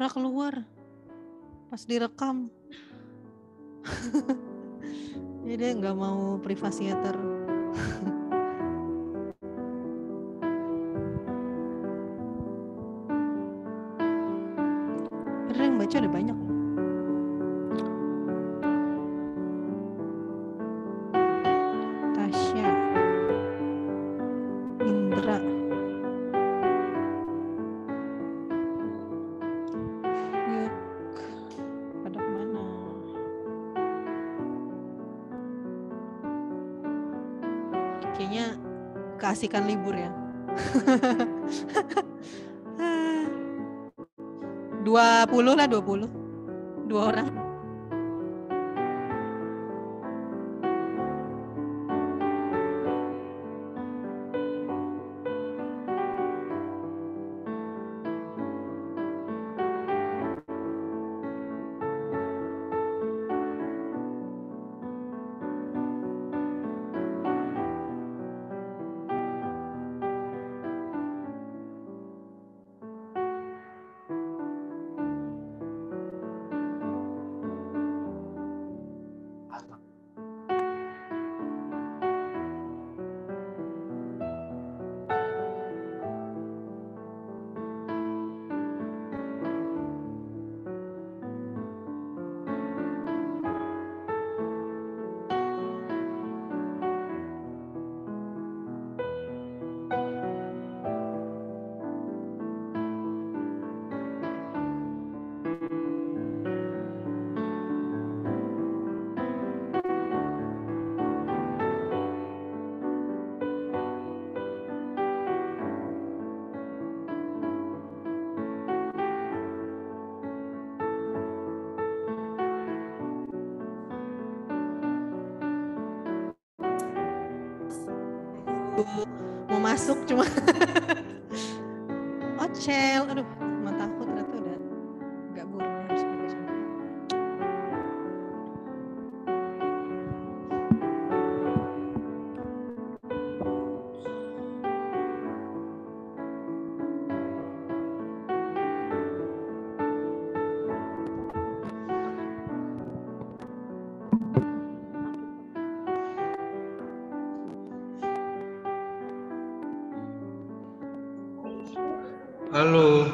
Laura keluar pas direkam. Jadi dia nggak mau privasiator. Padahal yang baca ada banyak loh. Tasya, Indra, yuk pada mana? Kayaknya keasikan libur ya. 20 lah, 20. 2 orang. Mau masuk cuma Ocel, aduh mataku ternyata udah agak buruk, harus pakai sampo. Halo.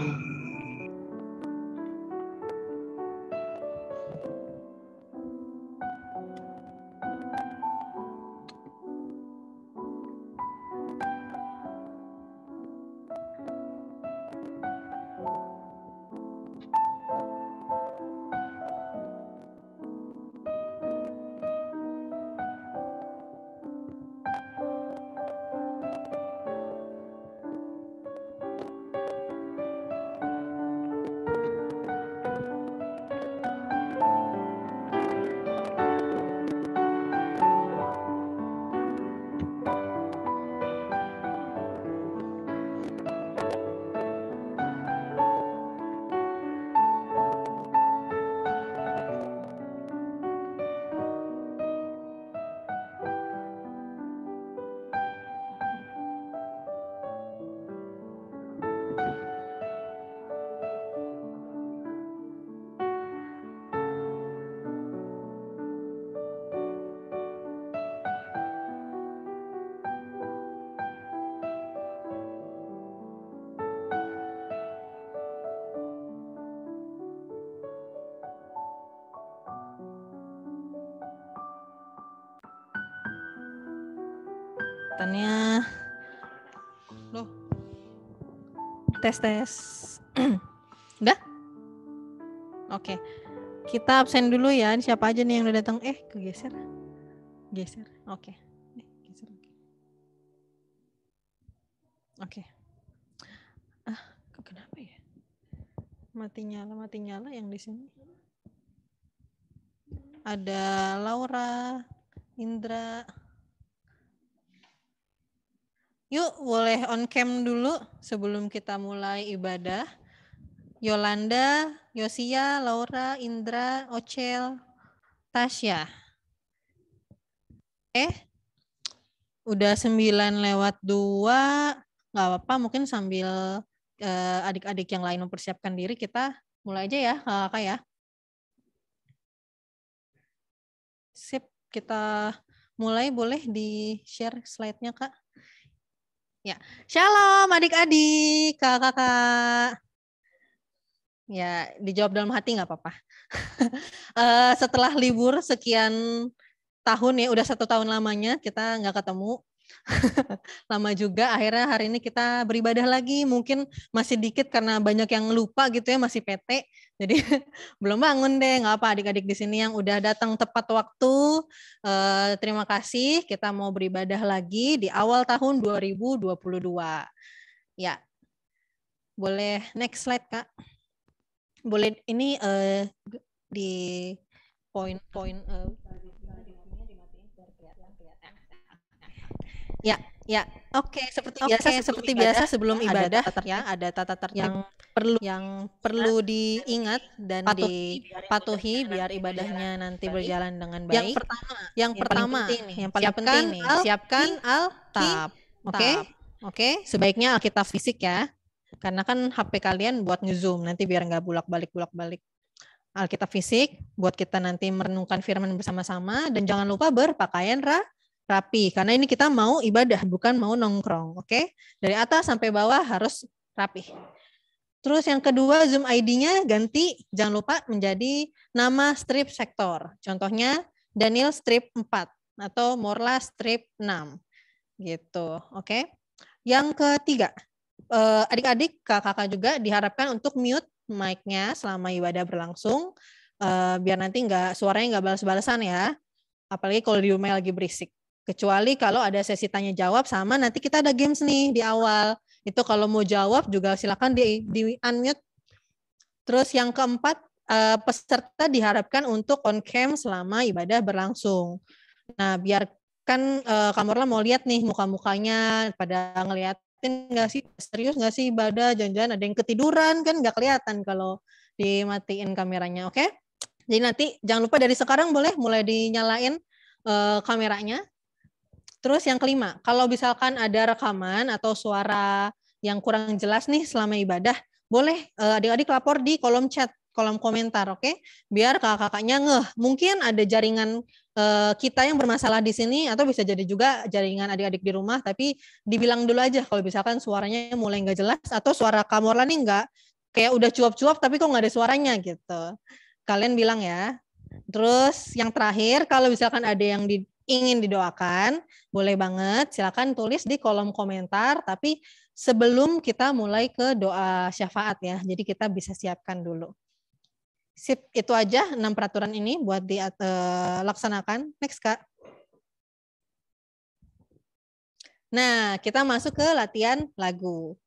Tanya, loh, tes. Udah? Oke, kita absen dulu ya. Siapa aja nih yang udah datang? Kegeser. Geser. Oke. Geser. Oke. Kenapa ya? Mati nyala yang di sini. Ada Laura, Indra. Yuk, boleh on cam dulu sebelum kita mulai ibadah. Yolanda, Yosia, Laura, Indra, Ocel, Tasya. Udah 9:02, nggak apa-apa, mungkin sambil adik-adik yang lain mempersiapkan diri, kita Mulai aja ya kakak ya. Sip, kita mulai, boleh di-share slide-nya Kak? Ya, shalom adik-adik, kakak-kakak. Ya, dijawab dalam hati nggak apa-apa. Setelah libur sekian tahun ya, udah 1 tahun lamanya kita nggak ketemu. Lama juga, akhirnya hari ini kita beribadah lagi. Mungkin masih dikit karena banyak yang lupa gitu ya, masih PT. Jadi belum bangun deh, nggak apa adik-adik di sini yang udah datang tepat waktu. Terima kasih, kita mau beribadah lagi di awal tahun 2022. Ya, boleh next slide Kak. Boleh ini di poin-poin ya, oke, seperti biasa sebelum ibadah ya ada tata tertib yang perlu diingat dan dipatuhi biar ibadahnya nanti berjalan dengan baik. Yang pertama, yang paling penting nih, siapkan Alkitab. Oke, sebaiknya Alkitab fisik ya. Karena kan HP kalian buat nge-zoom, nanti biar nggak bolak-balik. Alkitab fisik buat kita nanti merenungkan firman bersama-sama, dan jangan lupa berpakaian rapi, karena ini kita mau ibadah, bukan mau nongkrong, oke? Dari atas sampai bawah harus rapi. Terus yang kedua, Zoom ID-nya ganti, jangan lupa menjadi nama strip sektor. Contohnya Daniel strip 4 atau Morla strip 6. Gitu, oke? Yang ketiga, adik-adik, kakak-kakak juga diharapkan untuk mute mic-nya selama ibadah berlangsung, biar nanti suaranya nggak balas-balasan ya, apalagi kalau di rumah lagi berisik. Kecuali kalau ada sesi tanya jawab sama nanti kita ada games nih di awal. Itu kalau mau jawab juga silakan di unmute. Terus yang keempat, peserta diharapkan untuk on cam selama ibadah berlangsung. Nah, biar kan Kamorla mau lihat nih muka-mukanya pada ngeliatin nggak sih, serius nggak sih ibadah, jangan-jangan ada yang ketiduran kan nggak kelihatan kalau dimatiin kameranya, oke? Jadi nanti jangan lupa dari sekarang boleh mulai dinyalain kameranya. Terus yang kelima, kalau misalkan ada rekaman atau suara yang kurang jelas nih selama ibadah, boleh adik-adik lapor di kolom chat, kolom komentar, oke? Biar kakak-kakaknya ngeh. Mungkin ada jaringan kita yang bermasalah di sini, atau bisa jadi juga jaringan adik-adik di rumah, tapi dibilang dulu aja kalau misalkan suaranya mulai nggak jelas, atau suara Kamorla nih nggak, kayak udah cuap-cuap tapi kok nggak ada suaranya gitu. Kalian bilang ya. Terus yang terakhir, kalau misalkan ada yang ingin didoakan, boleh banget, silakan tulis di kolom komentar, tapi sebelum kita mulai ke doa syafaat ya, jadi kita bisa siapkan dulu. Sip, itu aja 6 peraturan ini buat dilaksanakan. Next Kak. Nah, kita masuk ke latihan lagu.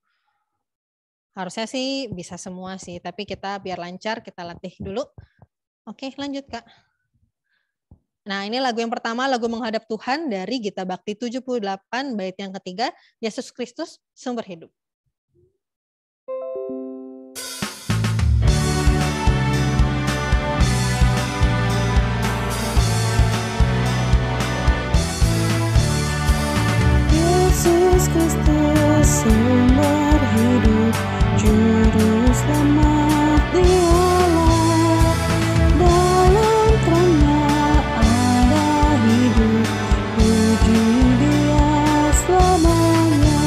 Harusnya sih bisa semua sih, tapi kita biar lancar, kita latih dulu. Oke, lanjut Kak. Nah, ini lagu yang pertama, lagu Menghadap Tuhan dari Gita Bakti 78, bait yang ketiga, Yesus Kristus Sumber Hidup. Yesus Kristus Sumber Hidup, Juru Selamat Dialah, dalam terangnya ada hidup, puji Dia selamanya.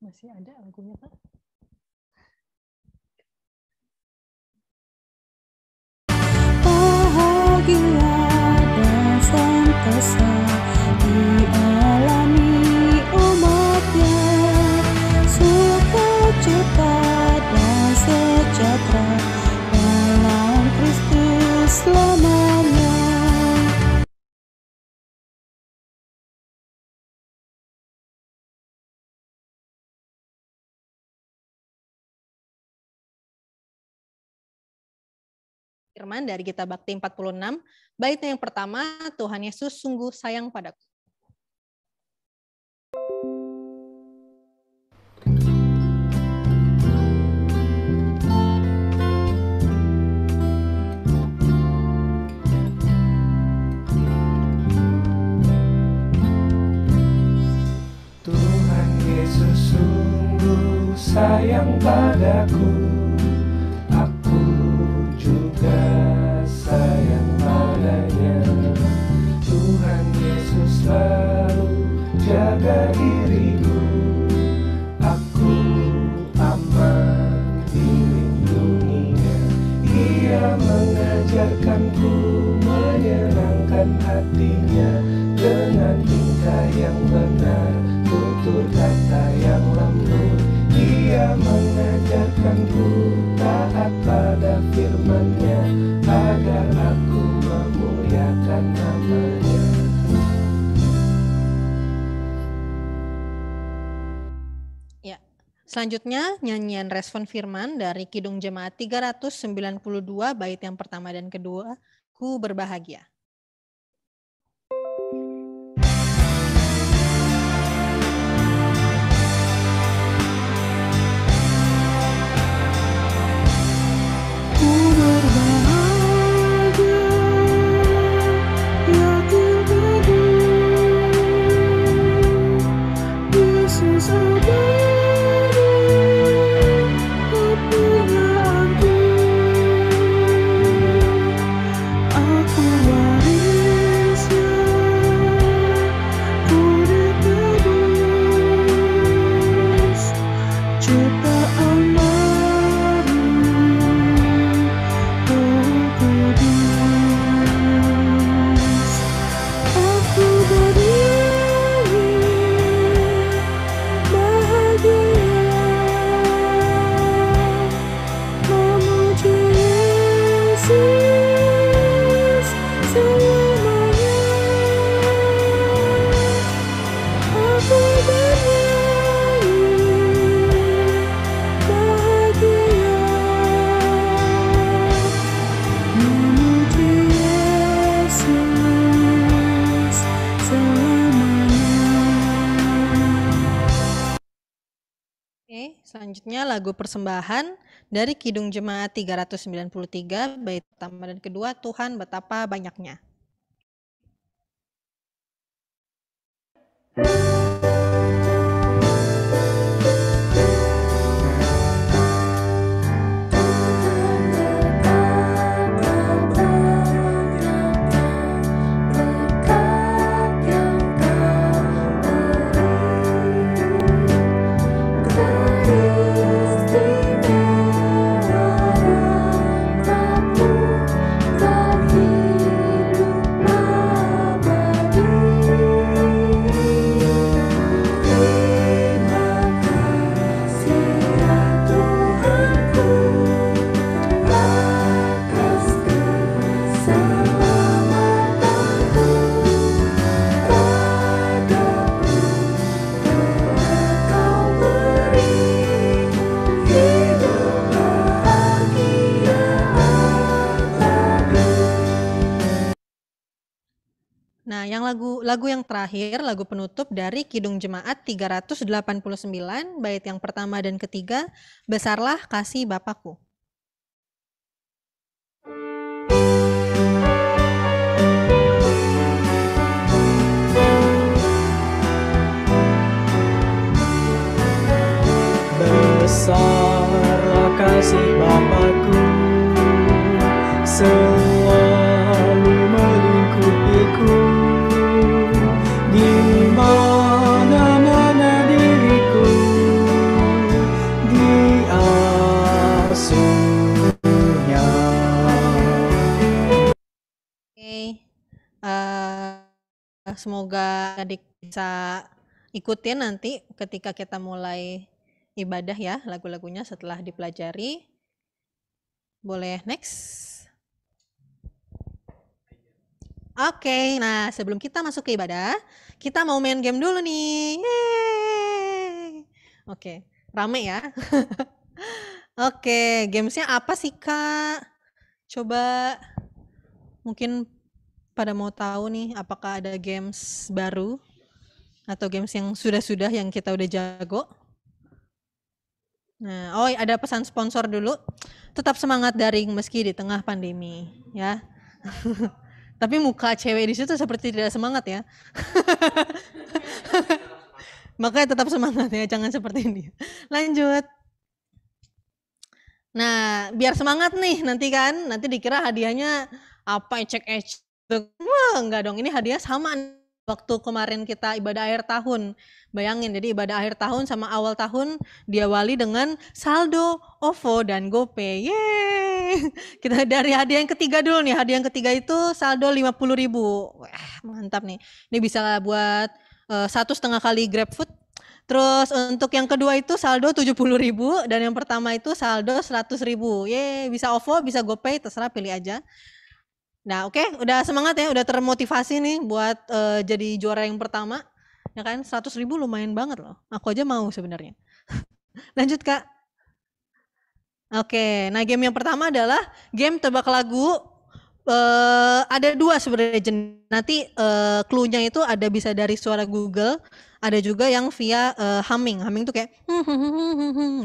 Masih ada lagunya Pak? Bahagia dan sentosa dialami umatnya, sukacita dan sejahtera dalam Kristus selamanya. Firman dari Gita Bakti 46, baitnya yang pertama, Tuhan Yesus sungguh sayang padaku. Tuhan sayang padaku, aku juga sayang padanya. Tuhan Yesus selalu jaga diriku, aku aman dilindunginya. Ia mengajarkanku menyenangkan hatinya, dengan tingkah yang benar, tutur kata yang lembut. Ia mengajarkanku taat pada firman-Nya, agar aku memuliakan nama-Nya. Ya. Selanjutnya nyanyian respon firman dari Kidung Jemaat 392 bait yang pertama dan kedua, Ku Berbahagia. Selanjutnya lagu persembahan dari Kidung Jemaat 393 bait pertama dan kedua, Tuhan Betapa Banyaknya. Nah, yang lagu yang terakhir, lagu penutup dari Kidung Jemaat 389, bait yang pertama dan ketiga, Besarlah Kasih Bapakku. Besarlah kasih Bapakku, selalu melingkupiku, di mana-mana diriku diasuhnya. Semoga adik bisa ikutin nanti ketika kita mulai ibadah ya, lagu-lagunya setelah dipelajari. Boleh next? Oke, nah sebelum kita masuk ke ibadah, kita mau main game dulu nih. Yeay. Oke, rame ya. Oke, gamesnya apa sih Kak? Coba mungkin pada mau tahu nih, apakah ada games baru atau games yang sudah-sudah yang kita udah jago? Nah, ada pesan sponsor dulu. Tetap semangat daring meski di tengah pandemi, ya. Tapi muka cewek di situ seperti tidak semangat ya. Makanya tetap semangat ya, jangan seperti ini. Lanjut. Nah, biar semangat nih nanti kan, nanti dikira hadiahnya apa ecek-ecek. Wah, enggak dong, ini hadiah sama waktu kemarin kita ibadah akhir tahun. Bayangin, jadi ibadah akhir tahun sama awal tahun diawali dengan saldo OVO dan GoPay. Yeay! Kita dari hadiah yang ketiga dulu nih. Hadiah yang ketiga itu saldo 50.000. Wah, mantap nih. Ini bisa buat 1,5 kali GrabFood. Terus untuk yang kedua itu saldo 70.000 dan yang pertama itu saldo 100.000. Yeay, bisa OVO, bisa GoPay, terserah pilih aja. Nah, oke, udah semangat ya, udah termotivasi nih buat jadi juara yang pertama. Ya kan, 100.000 lumayan banget loh. Aku aja mau sebenarnya. Lanjut, Kak. Oke, nah game yang pertama adalah game tebak lagu. Ada dua sebenarnya. Nanti clue-nya itu ada bisa dari suara Google, ada juga yang via humming. Humming tuh kayak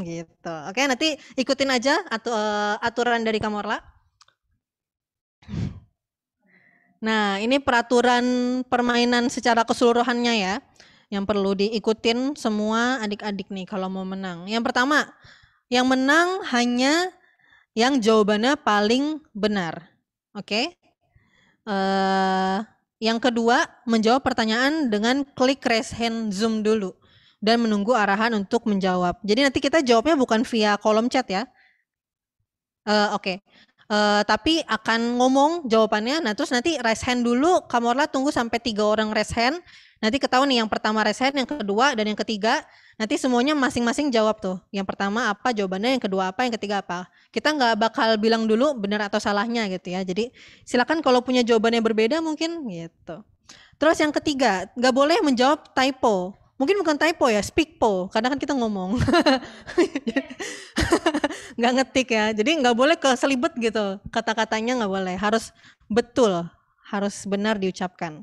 gitu. Oke, nanti ikutin aja aturan dari Kamorla. Nah, ini peraturan permainan secara keseluruhannya ya, yang perlu diikutin semua adik-adik nih kalau mau menang. Yang pertama, yang menang hanya yang jawabannya paling benar. Oke? Yang kedua, menjawab pertanyaan dengan klik raise hand Zoom dulu dan menunggu arahan untuk menjawab. Jadi nanti kita jawabnya bukan via kolom chat ya. Oke. Tapi akan ngomong jawabannya, nah terus nanti raise hand dulu, Kamorla tunggu sampai 3 orang raise hand, nanti ketahuan nih yang pertama raise hand, yang kedua dan yang ketiga, nanti semuanya masing-masing jawab tuh, yang pertama apa jawabannya, yang kedua apa, yang ketiga apa. Kita nggak bakal bilang dulu benar atau salahnya gitu ya, jadi silakan kalau punya jawabannya berbeda mungkin gitu. Terus yang ketiga, nggak boleh menjawab typo. Mungkin bukan typo ya, speakpo, karena kan kita ngomong. Nggak ngetik ya, jadi nggak boleh keselibet gitu, kata-katanya nggak boleh, harus betul, harus benar diucapkan.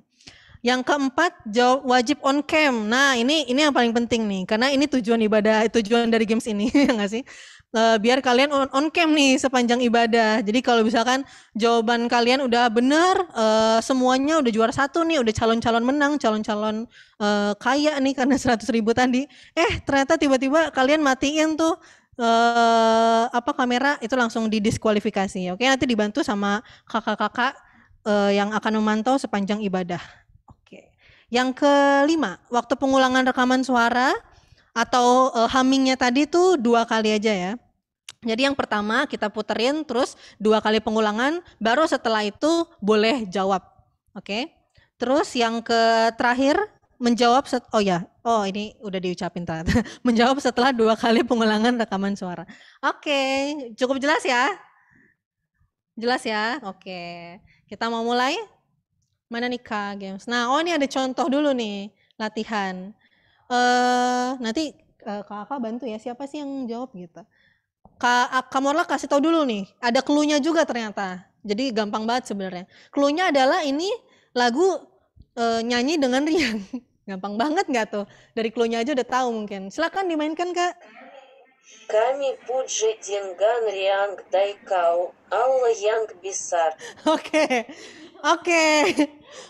Yang keempat, jawab wajib on cam. Nah ini yang paling penting nih, karena ini tujuan ibadah, tujuan dari games ini, nggak sih? Biar kalian on cam nih sepanjang ibadah. Jadi kalau misalkan jawaban kalian udah benar, semuanya udah juara satu nih, udah calon-calon menang, calon-calon kaya nih karena 100.000 tadi. Ternyata tiba-tiba kalian matiin tuh kamera, itu langsung didiskualifikasi. Oke, nanti dibantu sama kakak-kakak yang akan memantau sepanjang ibadah. Oke. Yang kelima, waktu pengulangan rekaman suara atau hummingnya tadi tuh 2 kali aja ya. Jadi yang pertama kita puterin, terus 2 kali pengulangan, baru setelah itu boleh jawab. Oke. Terus yang terakhir menjawab ini udah diucapin tadi. Menjawab setelah 2 kali pengulangan rekaman suara. Oke, cukup jelas ya? Jelas ya? Oke. Kita mau mulai? Mana nih Kak Games? Nah, ini ada contoh dulu nih latihan. Nanti kakak bantu ya, siapa sih yang jawab gitu. Kamorla kasih tahu dulu nih, ada clue-nya juga ternyata. Jadi gampang banget sebenarnya. Clue-nya adalah ini lagu nyanyi dengan riang. Gampang banget nggak tuh? Dari clue-nya aja udah tahu mungkin. Silakan dimainkan Kak. Kami puji dengan riang daikau, Allah yang besar. Oke.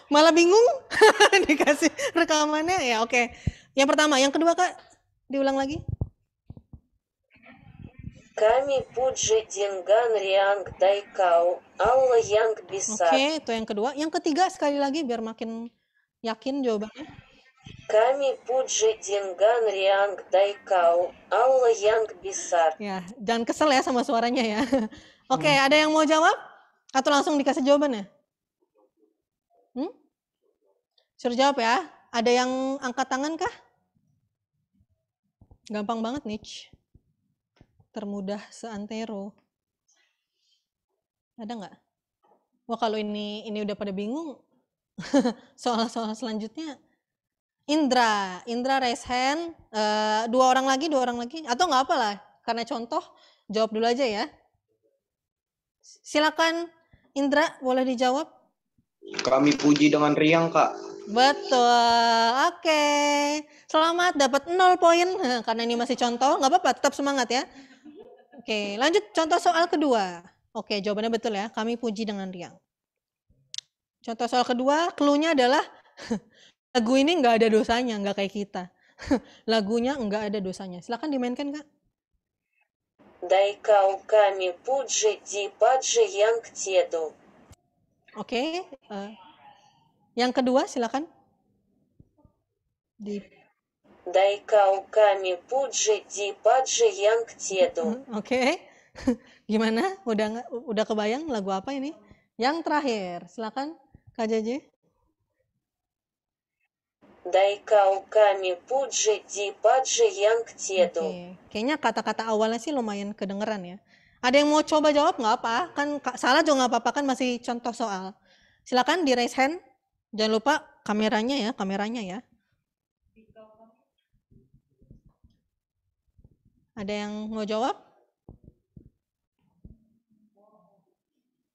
Malah bingung dikasih rekamannya ya. Oke. Yang pertama, yang kedua Kak, diulang lagi. Kami puji dengan riang daikau, Allah yang besar. Oke, itu yang kedua. Yang ketiga sekali lagi biar makin yakin jawabannya. Kami puji dengan riang daikau, Allah yang besar. Ya, jangan kesel ya sama suaranya ya. Oke, ada yang mau jawab? Atau langsung dikasih jawabannya? Suruh jawab ya. Ada yang angkat tangan kah? Gampang banget nih. Termudah seantero. Ada nggak? Wah kalau ini udah pada bingung. Soal-soal selanjutnya. Indra raise hand. 2 orang lagi. Atau nggak apa lah. Karena contoh, jawab dulu aja ya. Silakan Indra, boleh dijawab. Kami puji dengan riang Kak. Betul, oke. Selamat dapat 0 poin karena ini masih contoh, nggak apa-apa, tetap semangat ya. Oke, lanjut contoh soal kedua. Oke, jawabannya betul ya, kami puji dengan riang. Contoh soal kedua, clue-nya adalah lagu ini nggak ada dosanya, nggak kayak kita. Lagunya nggak ada dosanya. Silakan dimainkan Kak. Дай kau kami puji di paji yang tiedo. Oke, yang kedua silakan. Дай kau kami puji di paji yang tiedo. Oke. Gimana? Udah kebayang lagu apa ini? Yang terakhir, silakan Kak JJ. Дай kau kami puji di paji yang tiedo. Oke. Kayaknya kata-kata awalnya sih lumayan kedengeran ya. Ada yang mau coba jawab nggak apa? Kan salah juga nggak apa-apa, kan masih contoh soal. Silakan di raise hand. Jangan lupa kameranya ya. Ada yang mau jawab?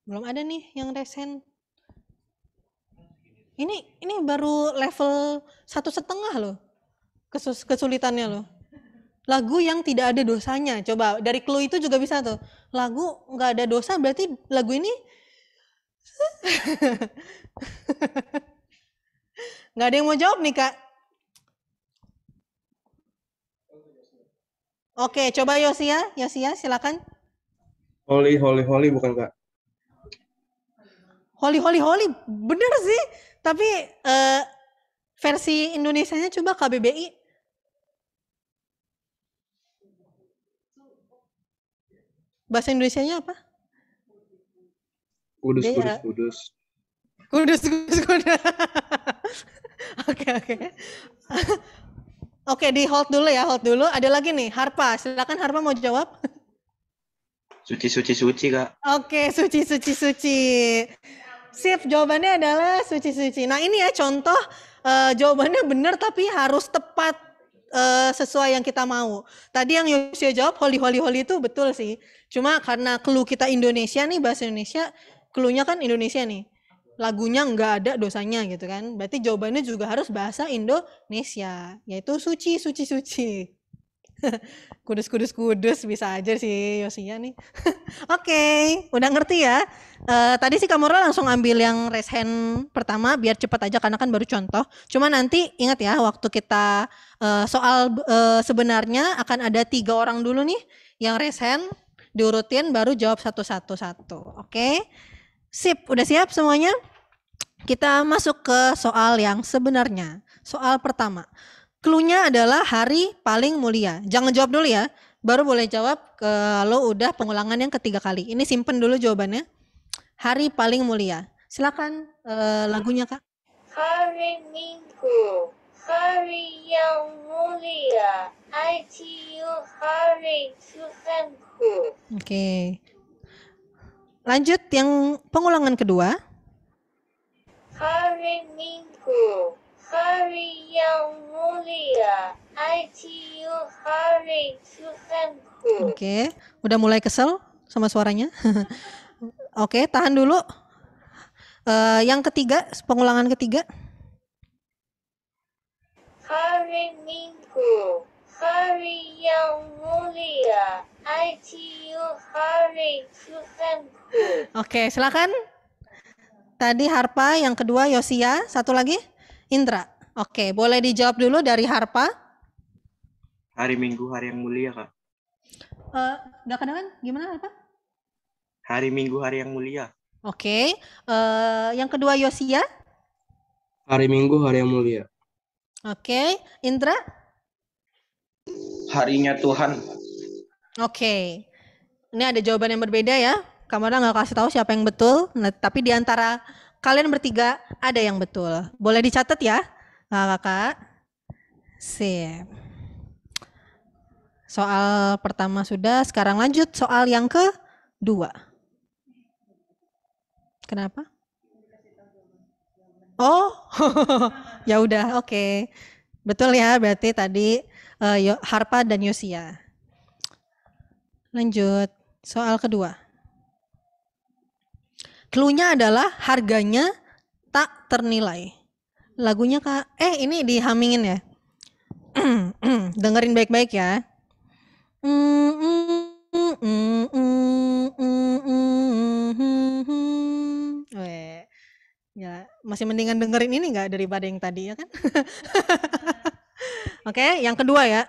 Belum ada nih yang raise hand. Ini baru level 1,5 loh. Kesulitannya loh. Lagu yang tidak ada dosanya. Coba dari clue itu juga bisa tuh. Lagu nggak ada dosa berarti lagu ini nggak ada yang mau jawab nih Kak. Oke, coba Yosia silakan. Holy bukan Kak? Holy, bener sih. Tapi versi Indonesianya coba KBBI. Bahasa Indonesianya apa? Kudus. Kudus. Oke. Oke, di hold dulu. Ada lagi nih, Harpa. Silakan Harpa mau jawab. Suci Kak. Oke, suci. Sip, jawabannya adalah suci. Nah ini ya contoh jawabannya benar tapi harus tepat sesuai yang kita mau. Tadi yang Yosia jawab holy itu betul sih. Cuma karena clue kita Indonesia nih, bahasa Indonesia, clue-nya kan Indonesia nih. Lagunya nggak ada dosanya gitu kan. Berarti jawabannya juga harus bahasa Indonesia, yaitu suci. Kudus bisa aja sih Yosia nih. Oke, udah ngerti ya. Tadi sih Kamora langsung ambil yang raise hand pertama biar cepat aja karena kan baru contoh. Cuma nanti ingat ya waktu kita soal sebenarnya akan ada 3 orang dulu nih yang raise hand, diurutin baru jawab satu. Oke. Sip, udah siap semuanya? Kita masuk ke soal yang sebenarnya. Soal pertama. Clue-nya adalah hari paling mulia. Jangan jawab dulu ya. Baru boleh jawab kalau udah pengulangan yang ketiga kali. Ini simpen dulu jawabannya. Hari paling mulia. Silakan lagunya Kak. Hari Minggu, hari yang mulia, ITU hari Tuhanku. Oke. Lanjut yang pengulangan kedua. Hari Minggu, hari yang mulia, ITU hari Tuhanku. Oke, udah mulai kesel sama suaranya. Oke, tahan dulu. Yang ketiga, pengulangan ketiga. Hari Minggu, hari yang mulia, ITU hari Tuhanku. Oke, silakan. Tadi Harpa, yang kedua Yosia, satu lagi Indra. Oke, boleh dijawab dulu dari Harpa. Hari Minggu, hari yang mulia Kak. Udah kedengeran? Gimana Harpa? Hari Minggu, hari yang mulia. Oke, yang kedua Yosia. Hari Minggu, hari yang mulia. Oke, Indra. Harinya Tuhan. Oke, ini ada jawaban yang berbeda ya. Kamera nggak kasih tahu siapa yang betul. Nah, tapi di antara kalian bertiga ada yang betul. Boleh dicatat ya, kakak. Sip. Soal pertama sudah. Sekarang lanjut soal yang kedua. Kenapa? Oh, ya udah, oke. Betul ya, berarti tadi Harpa dan Yosia. Lanjut, soal kedua. Clue-nya adalah harganya tak ternilai. Lagunya Kak, ini dihamingin ya. Dengerin baik-baik ya. Ya, masih mendingan dengerin ini nggak daripada yang tadi ya kan? Oke, yang kedua ya.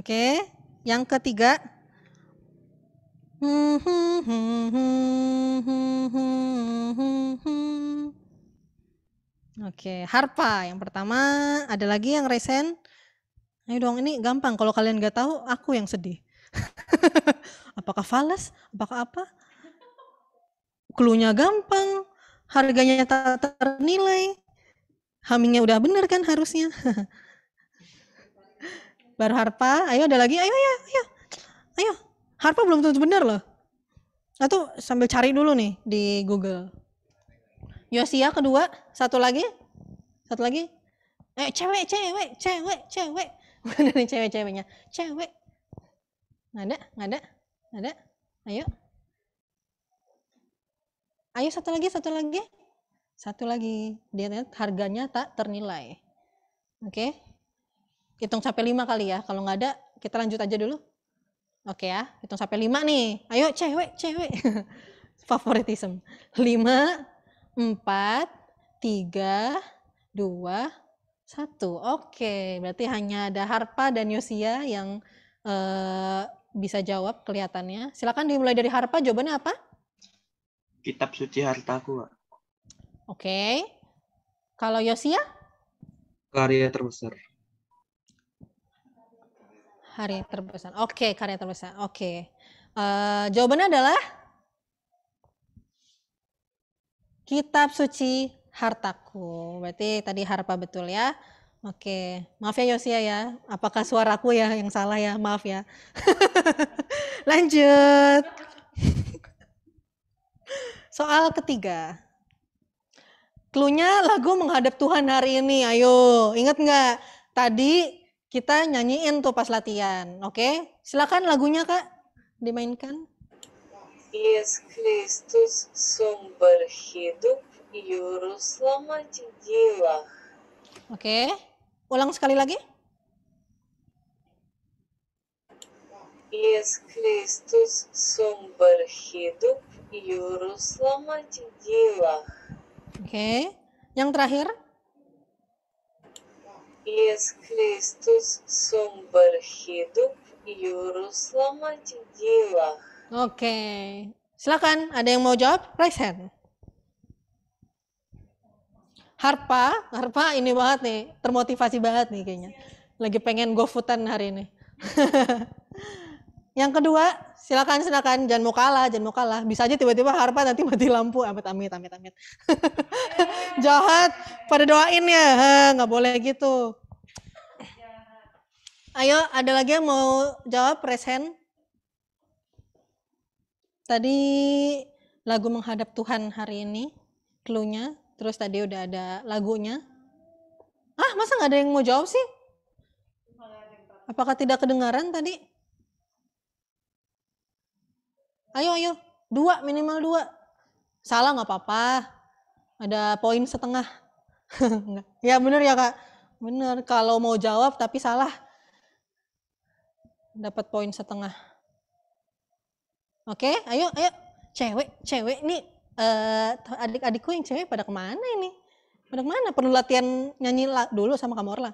Oke, yang ketiga. Oke, harpa yang pertama. Ada lagi yang resen? Ayo dong, ini gampang. Kalau kalian nggak tahu, aku yang sedih. Apakah falas? Apakah apa? Cluenya gampang, harganya tak ternilai, hummingnya udah bener kan harusnya. Baru harpa, ayo ada lagi, ayo. Harpa belum tentu benar loh. Atau sambil cari dulu nih di Google. Yosia kedua, satu lagi. Cewek. Mana nih cewek-ceweknya? Cewek. Nggak ada. Ayo. Ayo satu lagi. Dia lihat harganya tak ternilai. Oke. Hitung sampai 5 kali ya. Kalau nggak ada, kita lanjut aja dulu. Oke ya, hitung sampai 5 nih. Ayo cewek. Favoritism. 5, 4, 3, 2, 1. Oke, berarti hanya ada Harpa dan Yosia yang bisa jawab kelihatannya. Silakan dimulai dari Harpa, jawabannya apa? Kitab suci hartaku, Kak. Oke. Kalau Yosia? Karya terbesar. Karya terbesar. Oke, karya terbesar. Oke. Jawabannya adalah kitab suci hartaku. Berarti tadi Harpa betul ya. Oke. Maaf ya Yosia ya. Apakah suaraku ya yang salah ya? Maaf ya. Lanjut. Soal ketiga. Cluenya lagu menghadap Tuhan hari ini. Ayo, ingat nggak? Tadi kita nyanyiin tuh pas latihan. Oke, silakan lagunya Kak dimainkan. Иисус Христос сумber hidup, juru selamat jiwa. Oke, ulang sekali lagi. Иисус Христос sumber hidup, juru selamat jiwa. Oke, yang terakhir. Иисус Христос sumber hidup, juru selamat jiwa. Oke, silakan. Ada yang mau jawab? Raise hand. Harpa ini banget nih, termotivasi banget nih kayaknya. Lagi pengen go foodan hari ini. Yang kedua, silakan, jangan mau kalah. Bisa aja tiba-tiba Harpa nanti mati lampu. Amit. Jahat, pada doain ya, nggak boleh gitu. Ayo, ada lagi yang mau jawab? Raise hand. Tadi lagu menghadap Tuhan hari ini, cluenya, terus tadi udah ada lagunya. Masa nggak ada yang mau jawab sih? Apakah tidak kedengaran tadi? Ayo, 2, minimal 2. Salah nggak apa-apa, ada poin setengah. Ya bener ya Kak, bener. Kalau mau jawab tapi salah, dapat poin setengah. Oke, ayo. Cewek nih, adik-adikku yang cewek pada kemana ini? Pada kemana? Perlu latihan nyanyi dulu sama Kak Morla.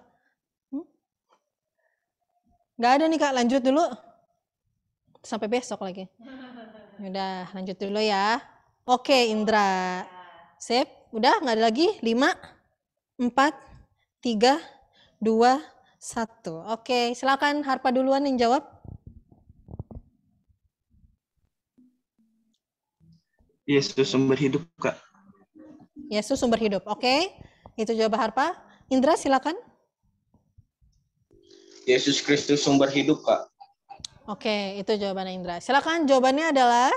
Nggak ada nih Kak, lanjut dulu. Sampai besok lagi. Udah, lanjut dulu ya. Oke, Indra. Sip, udah nggak ada lagi? 5, 4, 3, 2, 1. Oke, silakan Harpa duluan yang jawab. Yesus sumber hidup, Kak. Yesus sumber hidup. Oke, itu jawaban Harpa. Indra silakan. Yesus Kristus sumber hidup, Kak. Oke, itu jawabannya Indra. Silakan, jawabannya adalah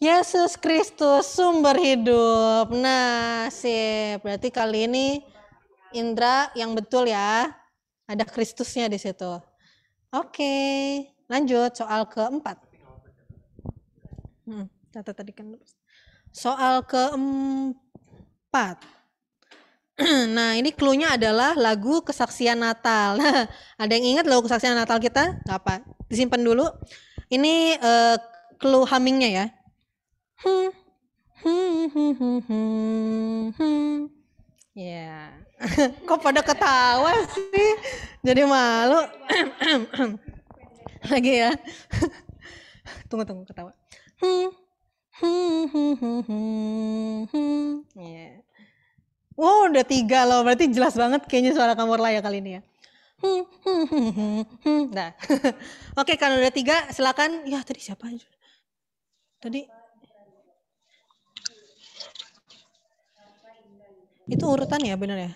Yesus Kristus sumber hidup. Nah, sip. Berarti kali ini Indra yang betul ya. Ada Kristusnya di situ. Oke, lanjut soal keempat. Catat tadi kan. Soal keempat. Nah, ini cluenya adalah lagu kesaksian Natal. Nah, ada yang ingat lagu kesaksian Natal kita? Nggak apa, disimpan dulu. Ini clue hummingnya ya. Ya. Kok pada ketawa sih? Jadi malu. Lagi ya. Tunggu ketawa. Yeah. Wow, udah 3 loh. Berarti jelas banget kayaknya suara Kamorlaya kali ini ya. Nah. Oke, kalau udah 3 silakan. Ya, tadi siapa aja? Tadi itu urutan ya, bener ya?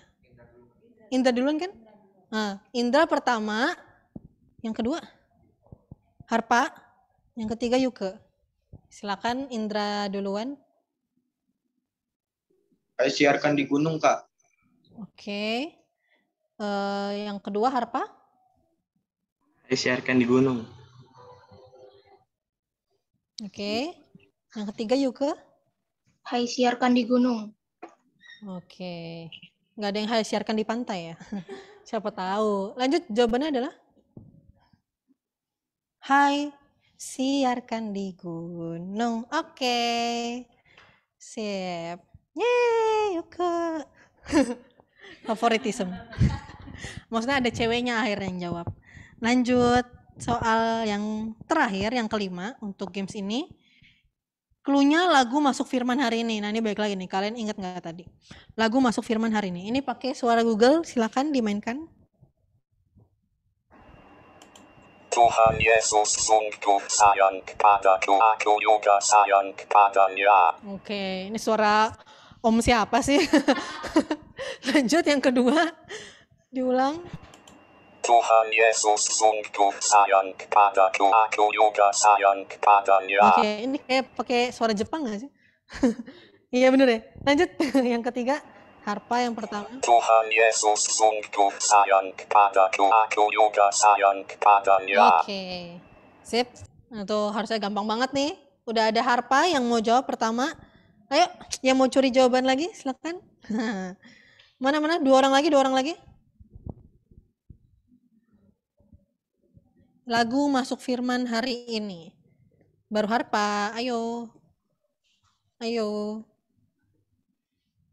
Indra duluan kan? Nah, Indra pertama, yang kedua Harpa, yang ketiga Yuke. Silakan Indra duluan. Saya siarkan di gunung, Kak. Oke. Yang kedua Harpa. Saya siarkan di gunung. Oke. Yang ketiga Yuke. Hai siarkan di gunung. Oke. Nggak ada yang hai siarkan di pantai ya? Siapa tahu. Lanjut, jawabannya adalah hai siarkan di gunung. Oke. Sip. Yeay, Yuke. Favoritism. Maksudnya ada ceweknya akhirnya yang jawab. Lanjut, soal yang terakhir, yang kelima untuk games ini. Cluenya lagu masuk firman hari ini. Nah ini balik lagi nih, kalian ingat nggak tadi? Lagu masuk firman hari ini. Ini pakai suara Google, silakan dimainkan. Tuhan Yesus sungguh sayang kepadaku, aku juga sayang kepadanya. Oke, ini suara om siapa sih? Lanjut yang kedua, diulang. Tuhan Yesus sungguh sayang kepadaku, aku juga sayang kepadanya. Oke, ini kayak pakai suara Jepang nggak sih? Iya bener ya. Lanjut yang ketiga, Harpa yang pertama. Tuhan Yesus sungguh sayang kepadaku, aku juga sayang kepadanya. Oke, sip. Nah, tuh harusnya gampang banget nih. Udah ada Harpa yang mau jawab pertama. Ayo, yang mau curi jawaban lagi, silakan. Mana? Dua orang lagi. Lagu masuk firman hari ini. Baru Harpa, ayo.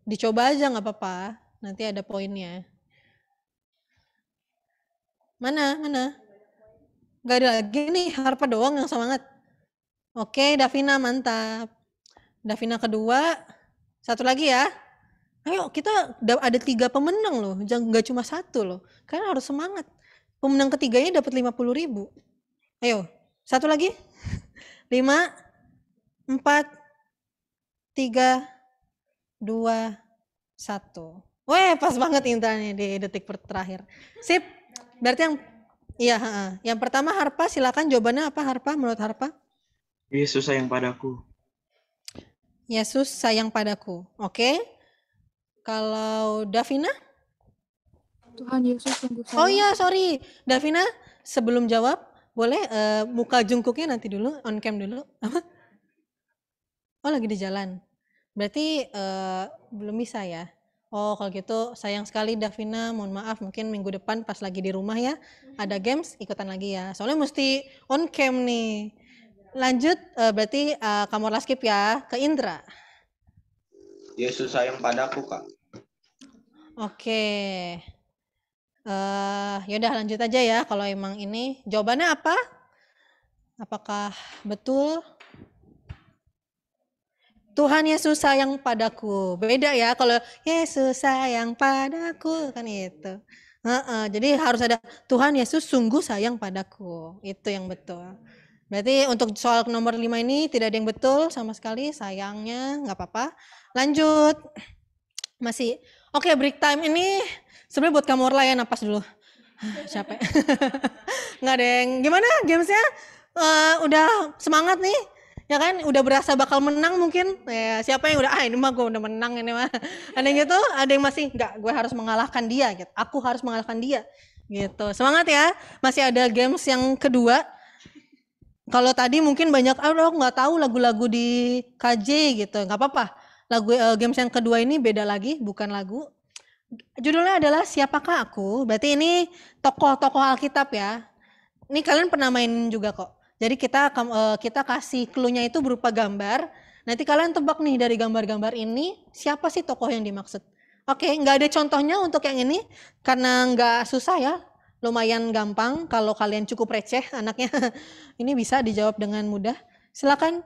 Dicoba aja nggak apa-apa. Nanti ada poinnya. Mana? Gak ada lagi nih, Harpa doang yang semangat. Oke, Davina mantap. Davina kedua. Satu lagi ya. Ayo, kita ada 3 pemenang loh. Nggak cuma 1 loh. Kalian harus semangat. Pemenang ketiganya dapat 50.000. Ayo, satu lagi. 5, 4, 3, 2, 1. Weh, pas banget intranya di detik terakhir. Sip. Berarti yang pertama Harpa, silakan jawabannya apa Harpa menurut Harpa? Yesus sayang padaku. Yesus sayang padaku. Oke. Kalau Davina? Tuhan Yesus sungguh sayang. Oh iya, sorry. Davina, sebelum jawab, boleh muka jungkuknya nanti dulu, on cam dulu. Apa? Oh, lagi di jalan. Berarti belum bisa ya? Oh, kalau gitu sayang sekali Davina, mohon maaf mungkin minggu depan pas lagi di rumah ya, ada games ikutan lagi ya. Soalnya mesti on cam nih. Lanjut, berarti kamu skip ya, ke Indra. Yesus sayang padaku, Kak. Oke. Yaudah lanjut aja ya kalau emang ini. Jawabannya apa? Apakah betul? Tuhan Yesus sayang padaku. Beda ya kalau Yesus sayang padaku kan itu. Jadi harus ada Tuhan Yesus sungguh sayang padaku. Itu yang betul. Berarti untuk soal nomor 5 ini tidak ada yang betul sama sekali. Sayangnya nggak apa-apa. Lanjut. Masih. Oke, break time ini sebenarnya buat kamu Orla ya, napas dulu. Capek. Nggak ada yang gimana gamesnya? Udah semangat nih? Ya kan? Udah berasa bakal menang mungkin? Ya, siapa yang udah, ini mah gue udah menang ini mah. Ada yang gitu? Ada yang masih, enggak, gue harus mengalahkan dia. Gitu. Aku harus mengalahkan dia. Gitu. Semangat ya. Masih ada games yang kedua. Kalau tadi mungkin banyak, aku nggak tahu lagu-lagu di KJ gitu. Nggak apa-apa. Games yang kedua ini beda lagi, bukan lagu. Judulnya adalah Siapakah Aku? Berarti ini tokoh-tokoh Alkitab ya. Ini kalian pernah mainin juga kok. Jadi kita kasih clue-nya itu berupa gambar. Nanti kalian tebak nih dari gambar-gambar ini siapa sih tokoh yang dimaksud. Oke, nggak ada contohnya untuk yang ini karena nggak susah ya, lumayan gampang kalau kalian cukup receh anaknya. Ini bisa dijawab dengan mudah. Silakan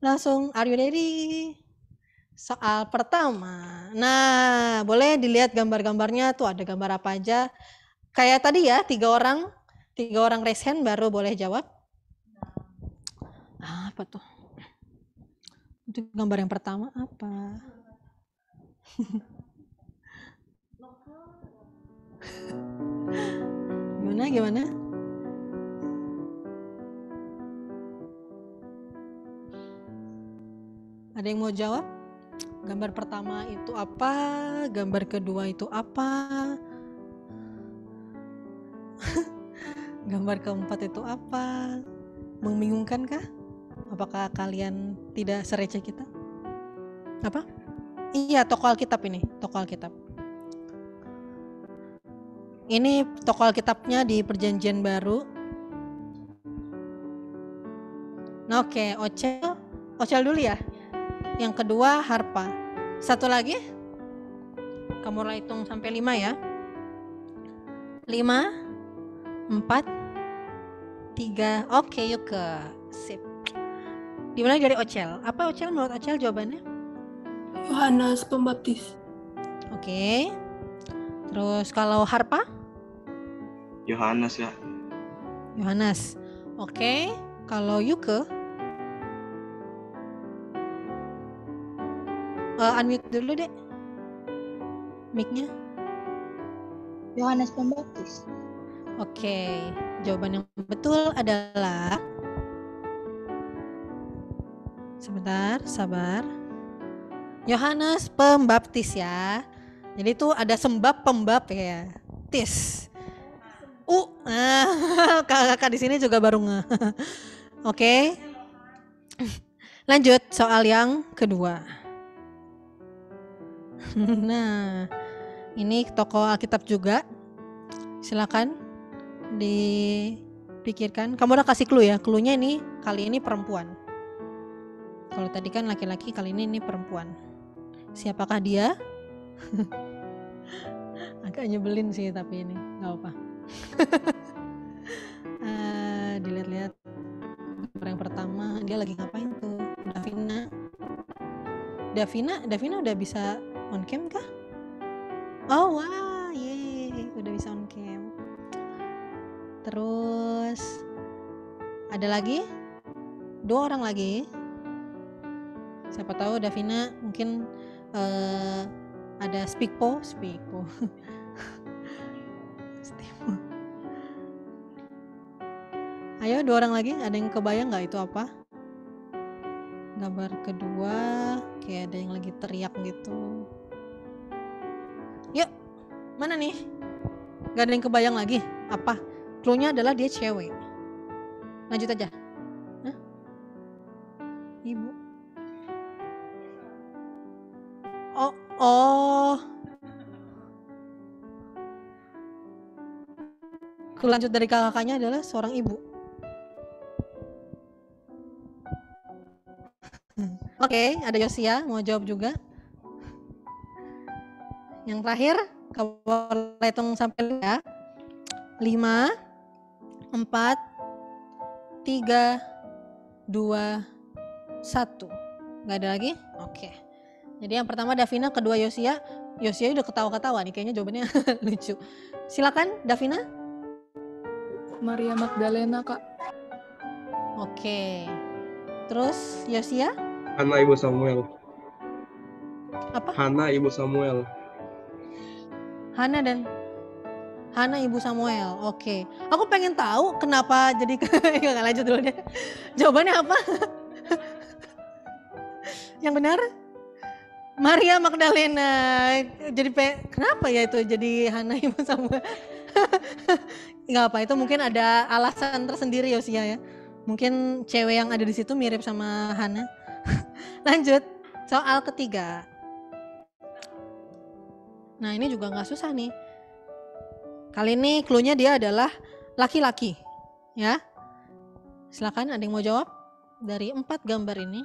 langsung, are you ready? Soal pertama. Nah, boleh dilihat gambar-gambarnya tuh ada gambar apa aja. Kayak tadi ya, 3 orang raise hand baru boleh jawab. Apa tuh? Itu gambar yang pertama apa? Gimana? Ada yang mau jawab? Gambar pertama itu apa? Gambar kedua itu apa? Gambar keempat itu apa? Membingungkan kah? Apakah kalian tidak sereceh kita? Apa? Iya, tokoh Alkitab ini, tokoh Alkitab. Ini tokoh Alkitabnya di Perjanjian Baru. Nah, oke, Ocel dulu ya. Yang kedua harpa. Satu lagi. Kamu mulai hitung sampai 5 ya. 5, 4, 3. Oke, yuk ke sip. Dimulai dari Ocel. Apa Ocel menurut Ocel jawabannya? Yohanes Pembaptis. Oke. Terus kalau harpa? Yohanes ya. Yohanes. Oke. Kalau Yuke? Unmute dulu deh. Mic-nya. Yohanes Pembaptis. Oke. Jawaban yang betul adalah sebentar, sabar. Yohanes Pembaptis ya. Jadi itu ada sembab pembab ya. Tis. Kakak di sini juga baru nge. Oke. Lanjut soal yang kedua. Nah, ini tokoh Alkitab juga. Silakan dipikirkan. Kamu udah kasih clue ya. Clue-nya ini kali ini perempuan. Kalau tadi kan laki-laki, kali ini perempuan. Siapakah dia? Agak nyebelin sih tapi ini nggak apa. Dilihat-lihat gambar yang pertama, dia lagi ngapain tuh? Davina udah bisa on cam kah? Oh wah, yeay, udah bisa on cam. Terus ada lagi 2 orang lagi. Siapa tahu Davina mungkin ada speakpo. Ayo 2 orang lagi, ada yang kebayang nggak itu apa? Gambar kedua kayak ada yang lagi teriak gitu. Yuk, mana nih? Gak ada yang kebayang lagi? Apa? Clue-nya adalah dia cewek. Lanjut aja. Hah? Ibu. Oh. Lanjut dari kakaknya adalah seorang ibu. Oke, ada Yosia mau jawab juga. Yang terakhir, kamu hitung sampai ya. 5, 4, 3, 2, 1. Gak ada lagi? Oke. Jadi yang pertama Davina, kedua Yosia. Yosia udah ketawa-ketawa nih, kayaknya jawabannya lucu. Silakan Davina. Maria Magdalena, Kak. Oke. Terus Yosia? Hana ibu Samuel. Apa? Hana ibu Samuel. Hana ibu Samuel. Oke. Aku pengen tahu kenapa jadi nggak lanjut dulu deh. Jawabannya apa? Yang benar? Maria Magdalena. Jadi kenapa ya itu jadi Hana ibu Samuel? Nggak apa, itu mungkin ada alasan tersendiri Yosia ya. Mungkin cewek yang ada di situ mirip sama Hana. Lanjut, soal ketiga. Nah ini juga nggak susah nih. Kali ini clue-nya dia adalah laki-laki, ya. Silakan, ada yang mau jawab dari 4 gambar ini?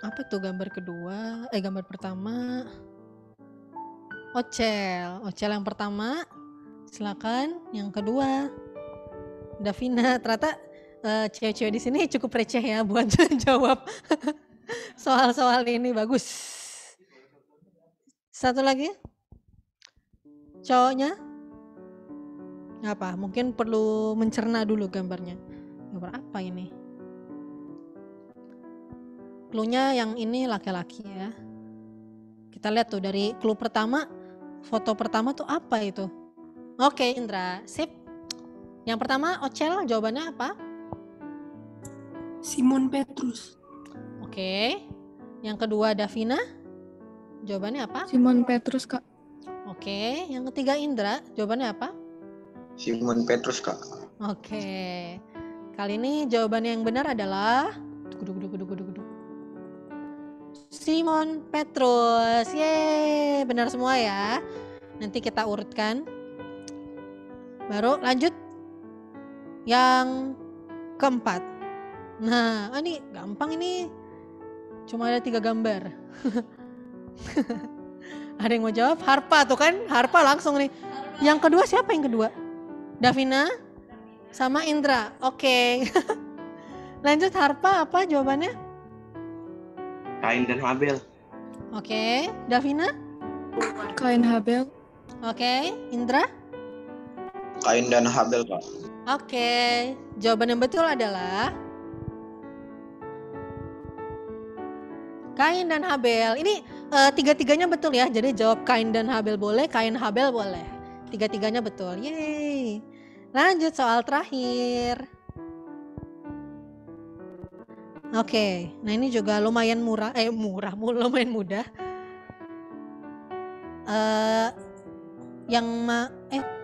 Apa tuh gambar kedua? Gambar pertama? Ocel yang pertama, silakan. Yang kedua, Davina. Ternyata cewek-cewek di sini cukup receh ya buat jawab soal-soal ini, bagus. Satu lagi, cowoknya apa? Mungkin perlu mencerna dulu gambarnya. Gambar apa ini? Cluenya yang ini laki-laki ya. Kita lihat tuh dari clue pertama, foto pertama tuh apa itu? Oke, Indra, sip. Yang pertama, Ocel, jawabannya apa? Simon Petrus. Oke. Yang kedua, Davina, jawabannya apa? Simon Petrus, Kak. Oke. Yang ketiga, Indra, jawabannya apa? Simon Petrus, Kak. Oke. Kali ini jawabannya yang benar adalah Simon Petrus. Yeay, benar semua ya. Nanti kita urutkan. Baru lanjut yang keempat. Nah, ini gampang ini. Cuma ada 3 gambar. Ada yang mau jawab? Harpa tuh kan? Harpa langsung nih. Yang kedua siapa yang kedua? Davina sama Indra. Oke. Lanjut, Harpa apa jawabannya? Kain dan Habel. Oke. Davina? Kain Habel. Oke. Indra? Kain dan Habel, Kak. Oke. Jawaban yang betul adalah Kain dan Habel. Ini tiga-tiganya betul ya. Jadi jawab Kain dan Habel boleh, Kain Habel boleh. Tiga-tiganya betul. Yeay. Lanjut soal terakhir. Oke. Nah ini juga lumayan lumayan mudah.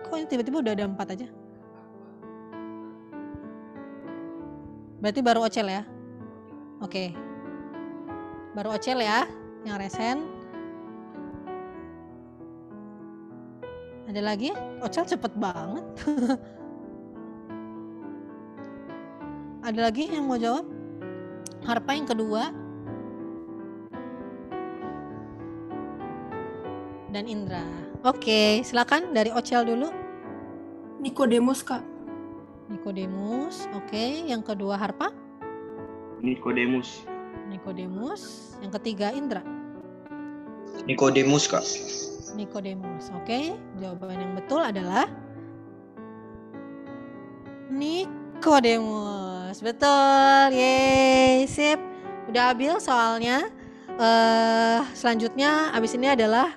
Kok ini tiba-tiba udah ada 4 aja? Berarti baru Ocel ya? Oke. Baru Ocel ya, yang resen. Ada lagi? Ocel cepet banget. Ada lagi yang mau jawab? Harpa yang kedua. Dan Indra. Oke, silakan dari Ocel dulu. Nikodemus, Kak. Nikodemus. Oke, yang kedua Harpa. Nikodemus. Yang ketiga Indra. Nikodemus, Kak. Nikodemus. Oke, jawaban yang betul adalah Nikodemus. Betul. Yeay, sip. Udah ambil soalnya. Selanjutnya abis ini adalah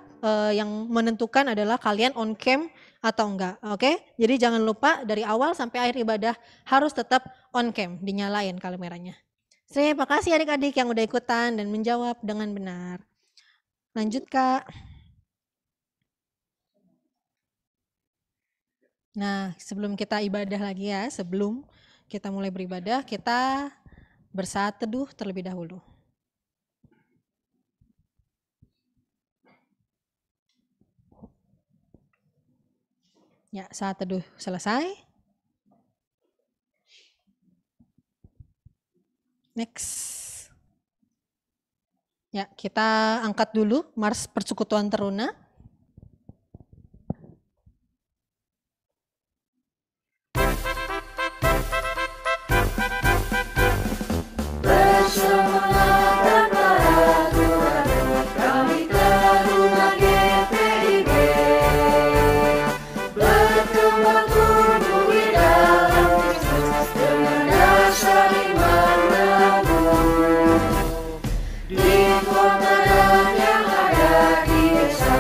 yang menentukan adalah kalian on cam atau enggak. Oke? Jadi jangan lupa dari awal sampai akhir ibadah harus tetap on cam, dinyalain kameranya. Terima kasih adik-adik yang udah ikutan dan menjawab dengan benar. Lanjut, Kak. Nah, sebelum kita ibadah lagi ya, sebelum kita mulai beribadah, kita bersaat teduh terlebih dahulu. Ya, saat teduh selesai. Next. Ya, kita angkat dulu Mars Persekutuan Teruna. Di kota dan yang ada di desa.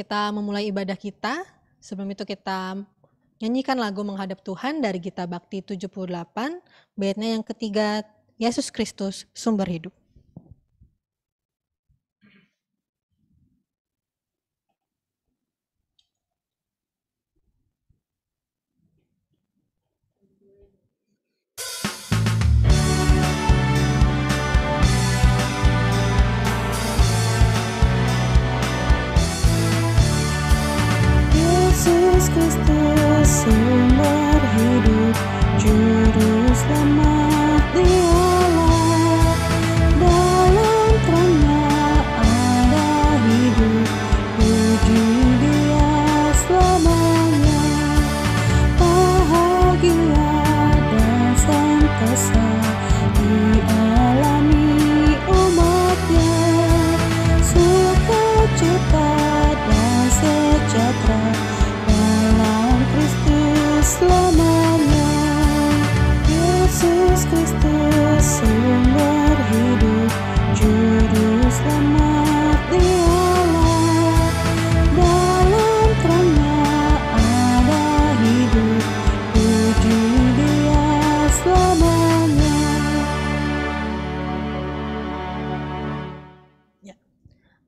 kita memulai ibadah kita, sebelum itu kita nyanyikan lagu menghadap Tuhan dari Gita Bakti 78, baitnya yang ketiga, Yesus Kristus, sumber hidup. Yesus Kristus sumber hidup, juru selamat Dialah. Dalam terangnya ada hidup, puji Dia selamanya. Bahagia dan sentosa dialami umatnya, sukacita dan sejahtera dalam Kristus selamanya. Yesus Kristus sumber hidup, juru selamat Dialah. Dalam terangnya ada hidup, puji Dia selamanya. Ya.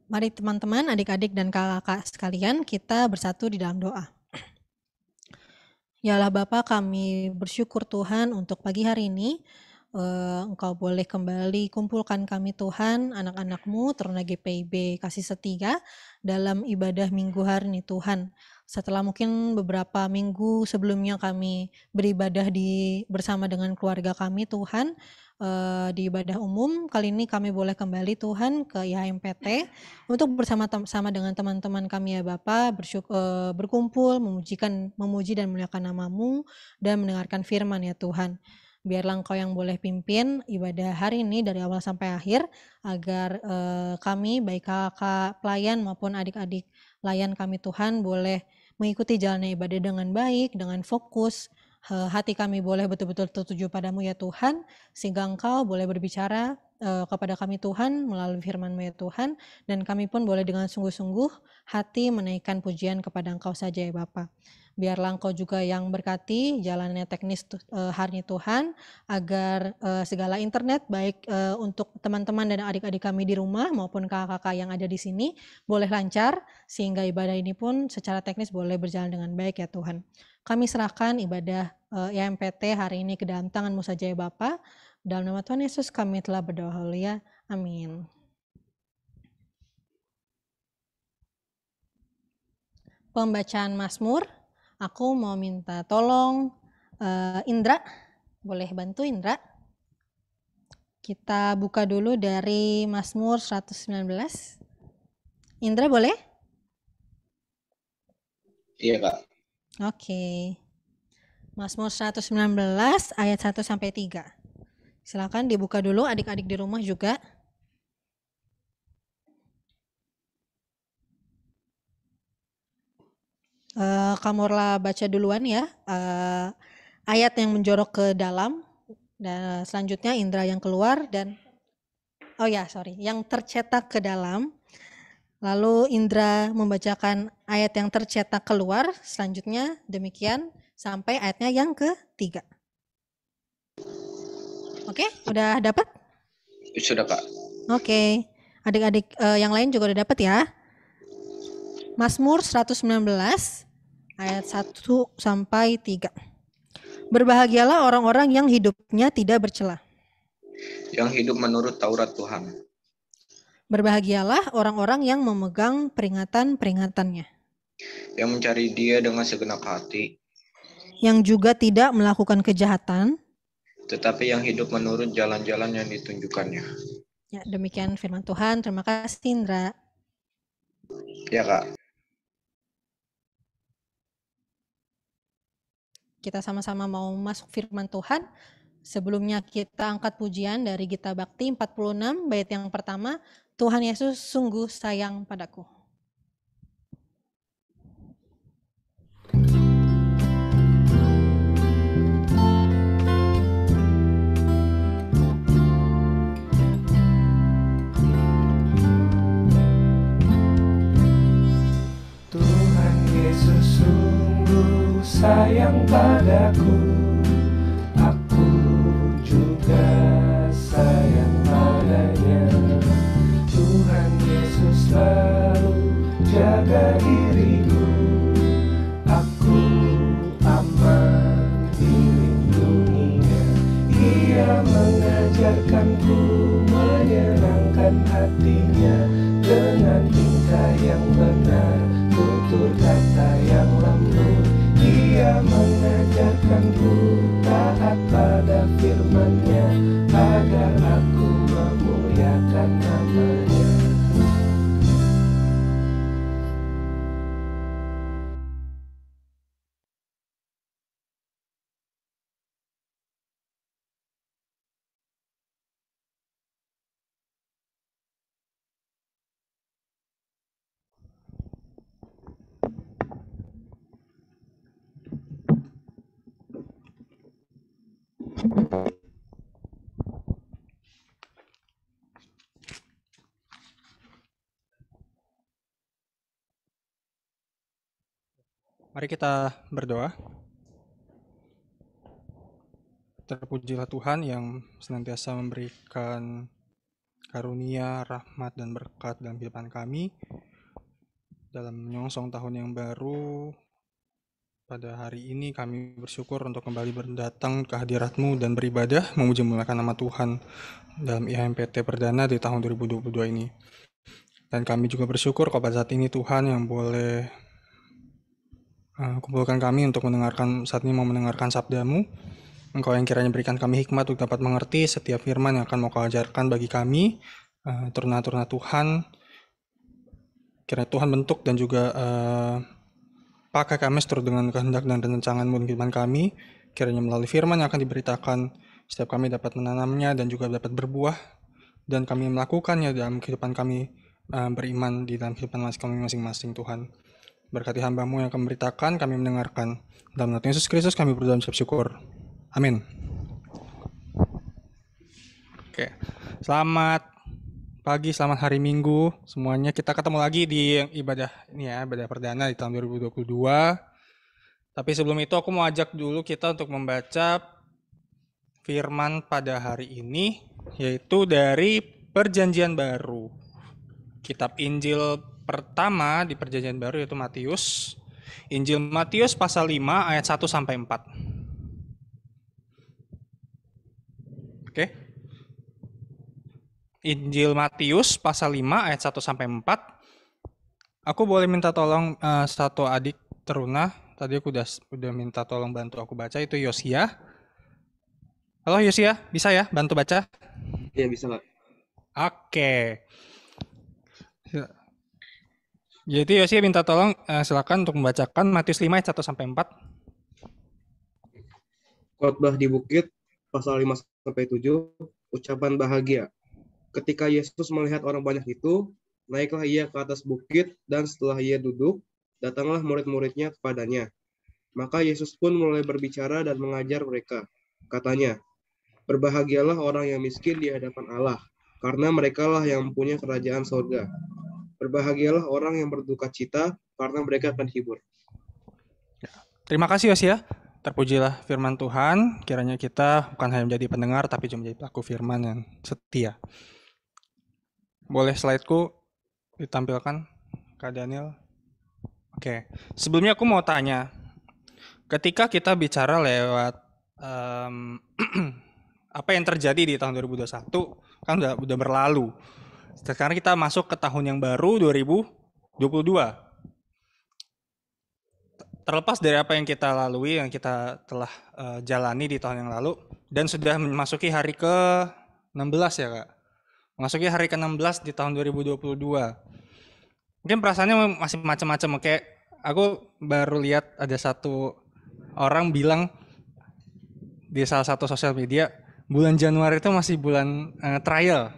Mari teman-teman, adik-adik dan kakak sekalian, kita bersatu di dalam doa. Ya Allah Bapa, kami bersyukur Tuhan untuk pagi hari ini. Engkau boleh kembali kumpulkan kami Tuhan, anak-anak-Mu, teruna GPIB Kasih Setia, dalam ibadah minggu hari ini Tuhan. Setelah mungkin beberapa minggu sebelumnya kami beribadah bersama dengan keluarga kami Tuhan, di ibadah umum, kali ini kami boleh kembali Tuhan ke IHMPT untuk bersama-sama dengan teman-teman kami ya Bapa, berkumpul, memuji dan memuliakan nama-Mu dan mendengarkan firman ya Tuhan. Biarlah Engkau yang boleh pimpin ibadah hari ini dari awal sampai akhir, agar kami baik kakak pelayan maupun adik-adik layan kami Tuhan boleh mengikuti jalannya ibadah dengan baik, dengan fokus. Hati kami boleh betul-betul tertuju padamu ya Tuhan, sehingga Engkau boleh berbicara kepada kami Tuhan melalui firman-Mu ya Tuhan, dan kami pun boleh dengan sungguh-sungguh hati menaikkan pujian kepada Engkau saja ya Bapa. Biarlah Engkau juga yang berkati jalannya teknis hari ini Tuhan, agar segala internet baik untuk teman-teman dan adik-adik kami di rumah maupun kakak-kakak yang ada di sini boleh lancar, sehingga ibadah ini pun secara teknis boleh berjalan dengan baik ya Tuhan. Kami serahkan ibadah IHMPT hari ini ke dalam tangan-Mu saja ya Bapa. Dalam nama Tuhan Yesus kami telah berdoa haleluya. Amin. Pembacaan Mazmur. Aku mau minta tolong Indra, boleh bantu Indra? Kita buka dulu dari Mazmur 119. Indra boleh? Iya Kak. Oke. Mazmur 119 ayat 1 sampai 3. Silakan dibuka dulu adik-adik di rumah juga. Kamorla baca duluan ya, ayat yang menjorok ke dalam, dan selanjutnya Indra yang keluar, dan yang tercetak ke dalam, lalu Indra membacakan ayat yang tercetak keluar, selanjutnya demikian sampai ayatnya yang ketiga. Oke, udah dapat? Sudah Kak. Oke, adik-adik yang lain juga udah dapat ya. Mazmur 119 ayat 1 sampai 3. Berbahagialah orang-orang yang hidupnya tidak bercela. Yang hidup menurut Taurat Tuhan. Berbahagialah orang-orang yang memegang peringatan-peringatannya. Yang mencari Dia dengan segenap hati. Yang juga tidak melakukan kejahatan. Tetapi yang hidup menurut jalan-jalan yang ditunjukkannya. Ya, demikian firman Tuhan. Terima kasih Indra. Ya Kak. Kita sama-sama mau masuk firman Tuhan. Sebelumnya kita angkat pujian dari Gita Bakti 46, bait yang pertama, Tuhan Yesus sungguh sayang padaku. sayang padaku, aku juga sayang padanya. Tuhan Yesus selalu jaga diriku, aku aman dilindunginya. Ia mengajarkanku menyenangkan hatinya, dengan tingkah yang benar, tutur kata yang lembut. Ia mengajarkanku taat pada firman-Nya, agar aku memuliakan nama-Nya. Mari kita berdoa. Terpujilah Tuhan yang senantiasa memberikan karunia, rahmat, dan berkat dalam kehidupan kami. Dalam menyongsong tahun yang baru, pada hari ini kami bersyukur untuk kembali berdatang ke hadirat-Mu dan beribadah memuji memuliakan nama Tuhan dalam IHMPT Perdana di tahun 2022 ini. Dan kami juga bersyukur pada saat ini Tuhan yang boleh kumpulkan kami untuk mendengarkan, saat ini mau mendengarkan sabda-Mu. Engkau yang kiranya berikan kami hikmat untuk dapat mengerti setiap firman yang akan mau Kau ajarkan bagi kami, turuna-turuna Tuhan. Kiranya Tuhan bentuk dan juga pakai kami seturut dengan kehendak dan rancangan-Mu dalam kehidupan kami. Kiranya melalui firman yang akan diberitakan, setiap kami dapat menanamnya dan juga dapat berbuah, dan kami melakukannya dalam kehidupan kami beriman di dalam kehidupan kami masing-masing Tuhan. Berkati hamba-Mu yang akan memberitakan, kami mendengarkan. Dalam nama Yesus Kristus kami berdoa dan mengucap syukur. Amin. Oke, selamat pagi, selamat hari Minggu semuanya. Kita ketemu lagi di ibadah ini ya, ibadah perdana di tahun 2022. Tapi sebelum itu aku mau ajak dulu kita untuk membaca firman pada hari ini, yaitu dari Perjanjian Baru. Kitab Injil pertama di Perjanjian Baru yaitu Matius. Injil Matius pasal 5 ayat 1 sampai 4. Oke. Injil Matius pasal 5 ayat 1 sampai 4. Aku boleh minta tolong satu adik teruna. Tadi aku udah minta tolong bantu aku baca, itu Yosia. Halo Yosia, bisa ya bantu baca? Iya bisa Kak. Oke. Jadi Yosia minta tolong silakan untuk membacakan Matius 5 ayat 1 sampai 4. Khotbah di bukit pasal 5 sampai 7, ucapan bahagia. Ketika Yesus melihat orang banyak itu, naiklah ia ke atas bukit, dan setelah ia duduk, datanglah murid-muridnya kepadanya. Maka Yesus pun mulai berbicara dan mengajar mereka. Katanya, berbahagialah orang yang miskin di hadapan Allah, karena merekalah yang mempunyai kerajaan surga. Berbahagialah orang yang berduka cita, karena mereka akan dihibur. Terima kasih Yosia. Terpujilah firman Tuhan. Kiranya kita bukan hanya menjadi pendengar, tapi juga menjadi pelaku firman yang setia. Boleh slide-ku ditampilkan, Kak Daniel? Oke. Sebelumnya aku mau tanya, ketika kita bicara lewat apa yang terjadi di tahun 2021, kan udah berlalu. Sekarang kita masuk ke tahun yang baru 2022. Terlepas dari apa yang kita lalui, yang kita telah jalani di tahun yang lalu, dan sudah memasuki hari ke-16 ya Kak. Memasuki hari ke-16 di tahun 2022. Mungkin perasaannya masih macam-macam. Kayak aku baru lihat ada satu orang bilang di salah satu sosial media, bulan Januari itu masih bulan trial.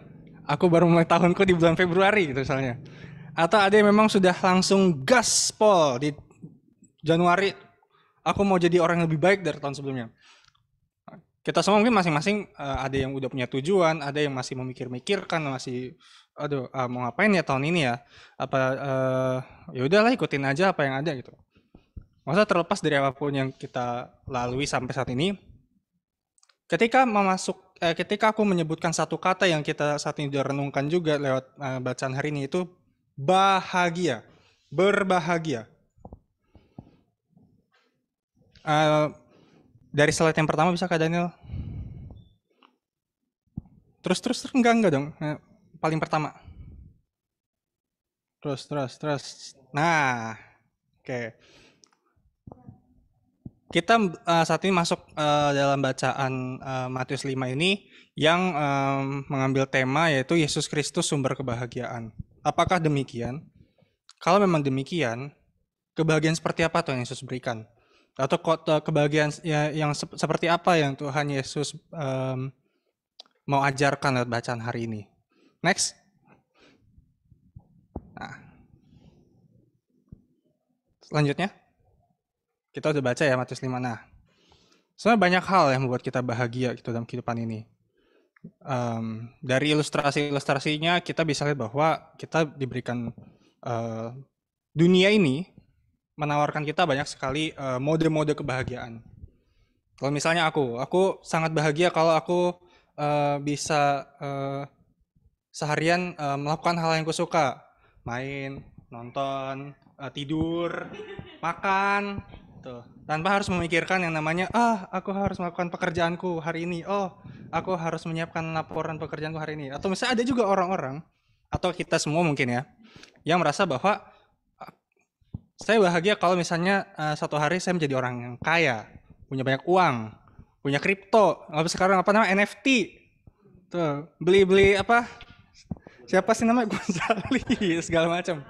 Aku baru mulai tahunku di bulan Februari gitu misalnya. Atau ada yang memang sudah langsung gaspol di Januari, aku mau jadi orang yang lebih baik dari tahun sebelumnya. Kita semua mungkin masing-masing ada yang udah punya tujuan, ada yang masih memikir-mikirkan, masih mau ngapain ya tahun ini ya? Apa ya udahlah ikutin aja apa yang ada gitu. Maksudnya terlepas dari apapun yang kita lalui sampai saat ini, ketika aku menyebutkan satu kata yang kita saat ini sudah renungkan juga lewat bacaan hari ini, itu bahagia, berbahagia. Dari slide yang pertama bisa Kak Daniel? Terus enggak dong. Paling pertama. Terus. Nah, oke. Kita saat ini masuk dalam bacaan Matius 5 ini yang mengambil tema yaitu Yesus Kristus sumber kebahagiaan. Apakah demikian? Kalau memang demikian, kebahagiaan seperti apa tuh yang Yesus berikan? Atau kebahagiaan yang seperti apa yang Tuhan Yesus mau ajarkan lewat bacaan hari ini? Next. Nah. Selanjutnya. Kita udah baca ya Matius 5. Nah, sebenarnya banyak hal yang membuat kita bahagia gitu dalam kehidupan ini. Dari ilustrasinya kita bisa lihat bahwa kita diberikan dunia ini menawarkan kita banyak sekali mode-mode kebahagiaan. Kalau misalnya aku sangat bahagia kalau aku bisa seharian melakukan hal yang aku suka, main, nonton, tidur, makan, tuh, tanpa harus memikirkan yang namanya aku harus melakukan pekerjaanku hari ini, aku harus menyiapkan laporan pekerjaanku hari ini. Atau misalnya ada juga orang-orang atau kita semua mungkin ya yang merasa bahwa saya bahagia kalau misalnya suatu hari saya menjadi orang yang kaya, punya banyak uang, punya kripto, sekarang apa namanya NFT, tuh beli apa? Siapa sih namanya Gonzali segala macam,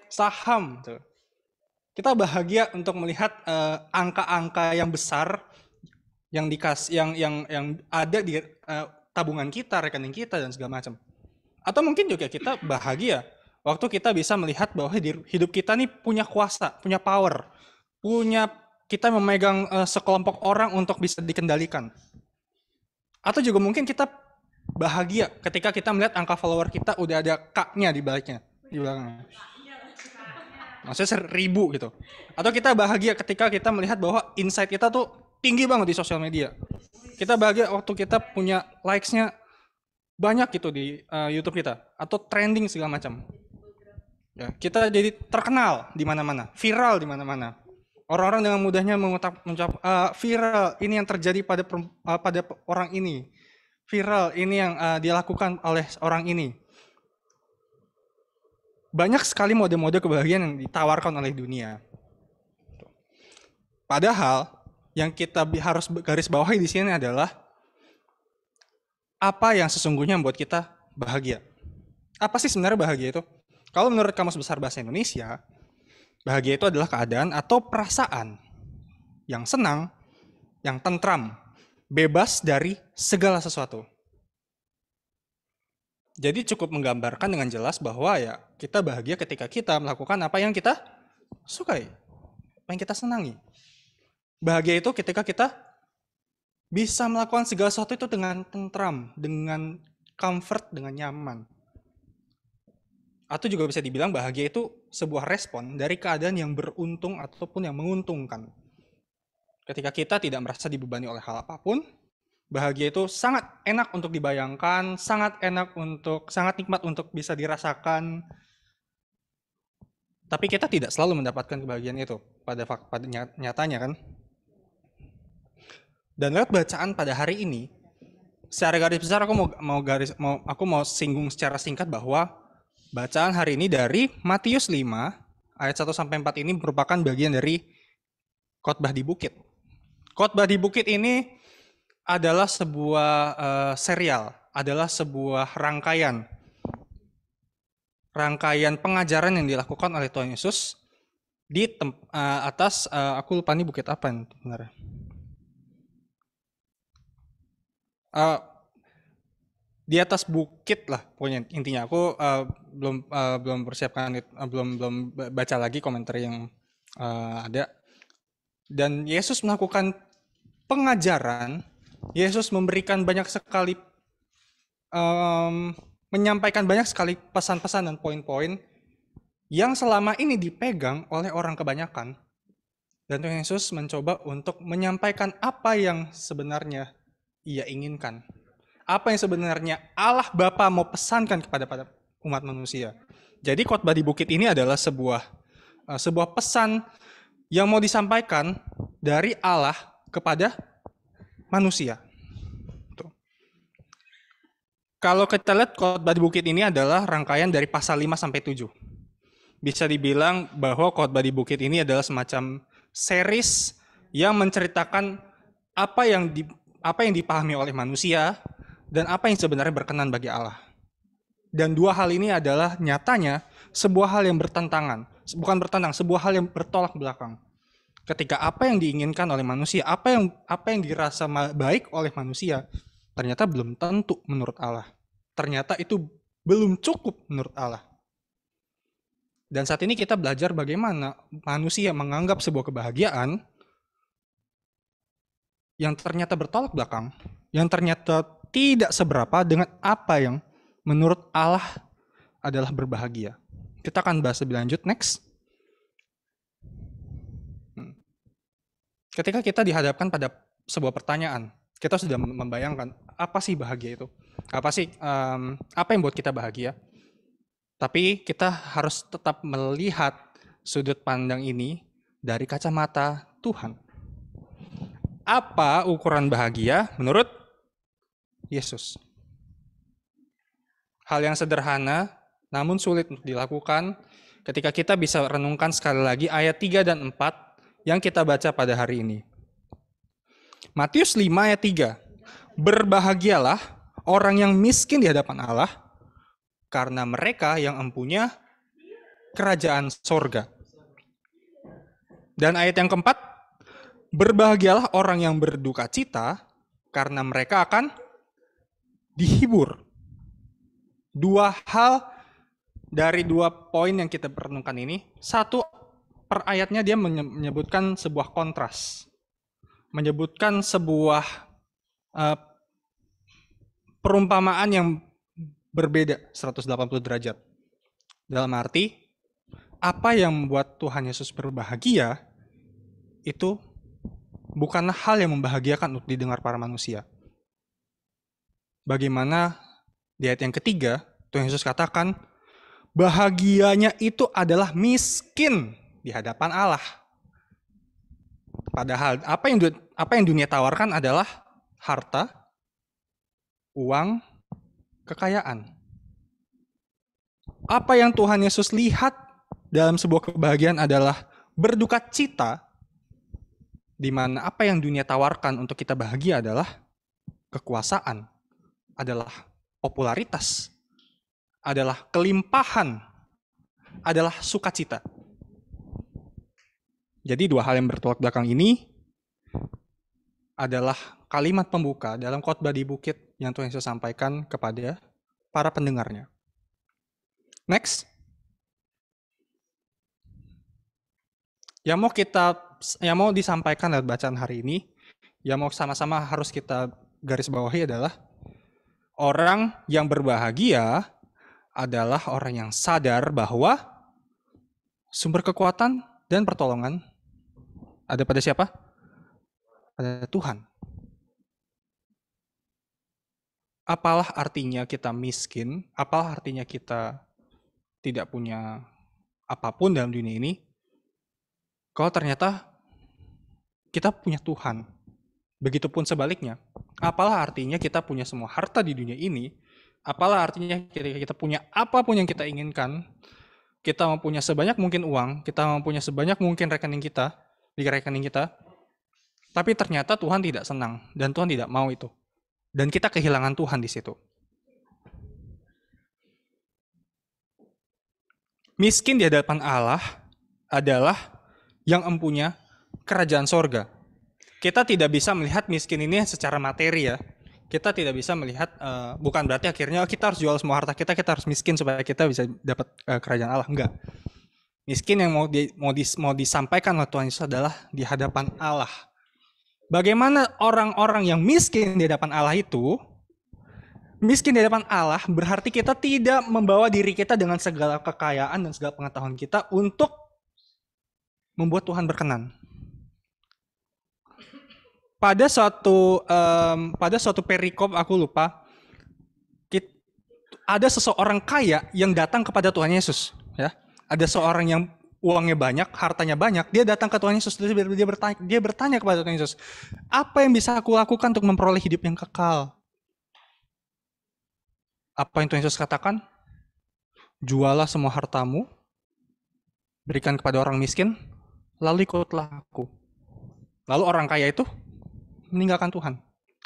saham, tuh. Kita bahagia untuk melihat angka-angka yang besar yang ada di tabungan kita, rekening kita dan segala macam. Atau mungkin juga kita bahagia waktu kita bisa melihat bahwa hidup kita nih punya kuasa, punya power, kita memegang sekelompok orang untuk bisa dikendalikan. Atau juga mungkin kita bahagia ketika kita melihat angka follower kita udah ada K-nya di belakangnya. Maksudnya 1000 gitu. Atau kita bahagia ketika kita melihat bahwa insight kita tuh tinggi banget di sosial media. Kita bahagia waktu kita punya likes-nya banyak gitu di YouTube kita. Atau trending segala macam. Ya, kita jadi terkenal di mana-mana, viral di mana-mana. Orang-orang dengan mudahnya mengucap viral, ini yang terjadi pada orang ini. Viral, ini yang dilakukan oleh orang ini. Banyak sekali mode-mode kebahagiaan yang ditawarkan oleh dunia. Padahal yang kita harus garis bawahi di sini adalah apa yang sesungguhnya membuat kita bahagia. Apa sih sebenarnya bahagia itu? Kalau menurut Kamus Besar Bahasa Indonesia, bahagia itu adalah keadaan atau perasaan yang senang, yang tentram, bebas dari segala sesuatu. Jadi cukup menggambarkan dengan jelas bahwa ya kita bahagia ketika kita melakukan apa yang kita sukai, apa yang kita senangi. Bahagia itu ketika kita bisa melakukan segala sesuatu itu dengan tentram, dengan comfort, dengan nyaman. Atau juga bisa dibilang bahagia itu sebuah respon dari keadaan yang beruntung ataupun yang menguntungkan. Ketika kita tidak merasa dibebani oleh hal apapun, bahagia itu sangat enak untuk dibayangkan, sangat nikmat untuk bisa dirasakan. Tapi kita tidak selalu mendapatkan kebahagiaan itu pada nyatanya kan. Dan lewat bacaan pada hari ini, secara garis besar aku mau singgung secara singkat bahwa bacaan hari ini dari Matius 5 ayat 1 sampai 4 ini merupakan bagian dari khotbah di bukit. Khotbah di bukit ini adalah sebuah serial, adalah sebuah rangkaian pengajaran yang dilakukan oleh Tuhan Yesus di atas aku lupa nih bukit apa sebenarnya. Di atas bukit lah pokoknya intinya. Aku belum persiapkan belum baca lagi komentar yang ada. Dan Yesus melakukan pengajaran, Yesus memberikan banyak sekali menyampaikan banyak sekali pesan-pesan dan poin-poin yang selama ini dipegang oleh orang kebanyakan Dan Tuhan Yesus mencoba untuk menyampaikan apa yang sebenarnya Ia inginkan. Apa yang sebenarnya Allah Bapa mau pesankan kepada umat manusia. Jadi khotbah di bukit ini adalah sebuah pesan yang mau disampaikan dari Allah kepada manusia. Tuh. Kalau kita lihat khotbah di bukit ini adalah rangkaian dari pasal 5 sampai 7. Bisa dibilang bahwa khotbah di bukit ini adalah semacam series yang menceritakan apa yang dipahami oleh manusia dan apa yang sebenarnya berkenan bagi Allah. Dan dua hal ini adalah nyatanya sebuah hal yang bertentangan, sebuah hal yang bertolak belakang. Ketika apa yang diinginkan oleh manusia, apa yang dirasa baik oleh manusia, ternyata belum tentu menurut Allah. Ternyata itu belum cukup menurut Allah. Dan saat ini kita belajar bagaimana manusia menganggap sebuah kebahagiaan yang ternyata bertolak belakang, yang ternyata tidak seberapa dengan apa yang menurut Allah adalah berbahagia. Kita akan bahas lebih lanjut next. Ketika kita dihadapkan pada sebuah pertanyaan, kita sudah membayangkan apa sih bahagia itu? Apa yang buat kita bahagia? Tapi kita harus tetap melihat sudut pandang ini dari kacamata Tuhan. Apa ukuran bahagia menurut Yesus? Hal yang sederhana namun sulit untuk dilakukan ketika kita bisa renungkan sekali lagi ayat 3 dan 4 yang kita baca pada hari ini. Matius 5 ayat 3. Berbahagialah orang yang miskin di hadapan Allah, karena mereka yang empunya kerajaan sorga. Dan ayat yang keempat, berbahagialah orang yang berduka cita, karena mereka akan dihibur. Dua hal dari dua poin yang kita perenungkan ini. Satu, per ayatnya dia menyebutkan sebuah kontras. Menyebutkan sebuah perumpamaan yang berbeda 180 derajat. Dalam arti, apa yang membuat Tuhan Yesus berbahagia, itu bukanlah hal yang membahagiakan untuk didengar para manusia. Bagaimana di ayat yang ketiga, Tuhan Yesus katakan, bahagianya itu adalah miskin di hadapan Allah. Padahal apa yang dunia tawarkan adalah harta, uang, kekayaan. Apa yang Tuhan Yesus lihat dalam sebuah kebahagiaan adalah berduka cita, di mana apa yang dunia tawarkan untuk kita bahagia adalah kekuasaan, adalah popularitas, adalah kelimpahan, adalah sukacita. Jadi dua hal yang bertolak belakang ini adalah kalimat pembuka dalam khotbah di bukit yang Tuhan Yesus sampaikan kepada para pendengarnya. Next. Yang mau disampaikan lewat bacaan hari ini, yang mau sama-sama harus kita garis bawahi adalah orang yang berbahagia adalah orang yang sadar bahwa sumber kekuatan dan pertolongan ada pada siapa? Pada Tuhan. Apalah artinya kita miskin, apalah artinya kita tidak punya apapun dalam dunia ini, kalau ternyata kita punya Tuhan. Begitupun sebaliknya. Apalah artinya kita punya semua harta di dunia ini, apalah artinya ketika kita punya apapun yang kita inginkan, kita mempunyai sebanyak mungkin uang, kita mempunyai sebanyak mungkin di rekening kita, tapi ternyata Tuhan tidak senang dan Tuhan tidak mau itu. Dan kita kehilangan Tuhan di situ. Miskin di hadapan Allah adalah yang empunya kerajaan sorga. Kita tidak bisa melihat miskin ini secara materi ya. Kita tidak bisa melihat, bukan berarti akhirnya kita harus jual semua harta kita harus miskin supaya kita bisa dapat kerajaan Allah. Enggak. Miskin yang mau disampaikan oleh Tuhan Yesus adalah di hadapan Allah. Bagaimana orang-orang yang miskin di hadapan Allah itu, miskin di hadapan Allah berarti kita tidak membawa diri kita dengan segala kekayaan dan segala pengetahuan kita untuk membuat Tuhan berkenan. pada suatu perikop aku lupa, ada seseorang kaya yang datang kepada Tuhan Yesus, ya. Ada seorang yang uangnya banyak, hartanya banyak, dia datang ke Tuhan Yesus, dia bertanya kepada Tuhan Yesus, apa yang bisa aku lakukan untuk memperoleh hidup yang kekal? Apa yang Tuhan Yesus katakan? Jualah semua hartamu, berikan kepada orang miskin, lalu ikutlah aku. Lalu orang kaya itu meninggalkan Tuhan,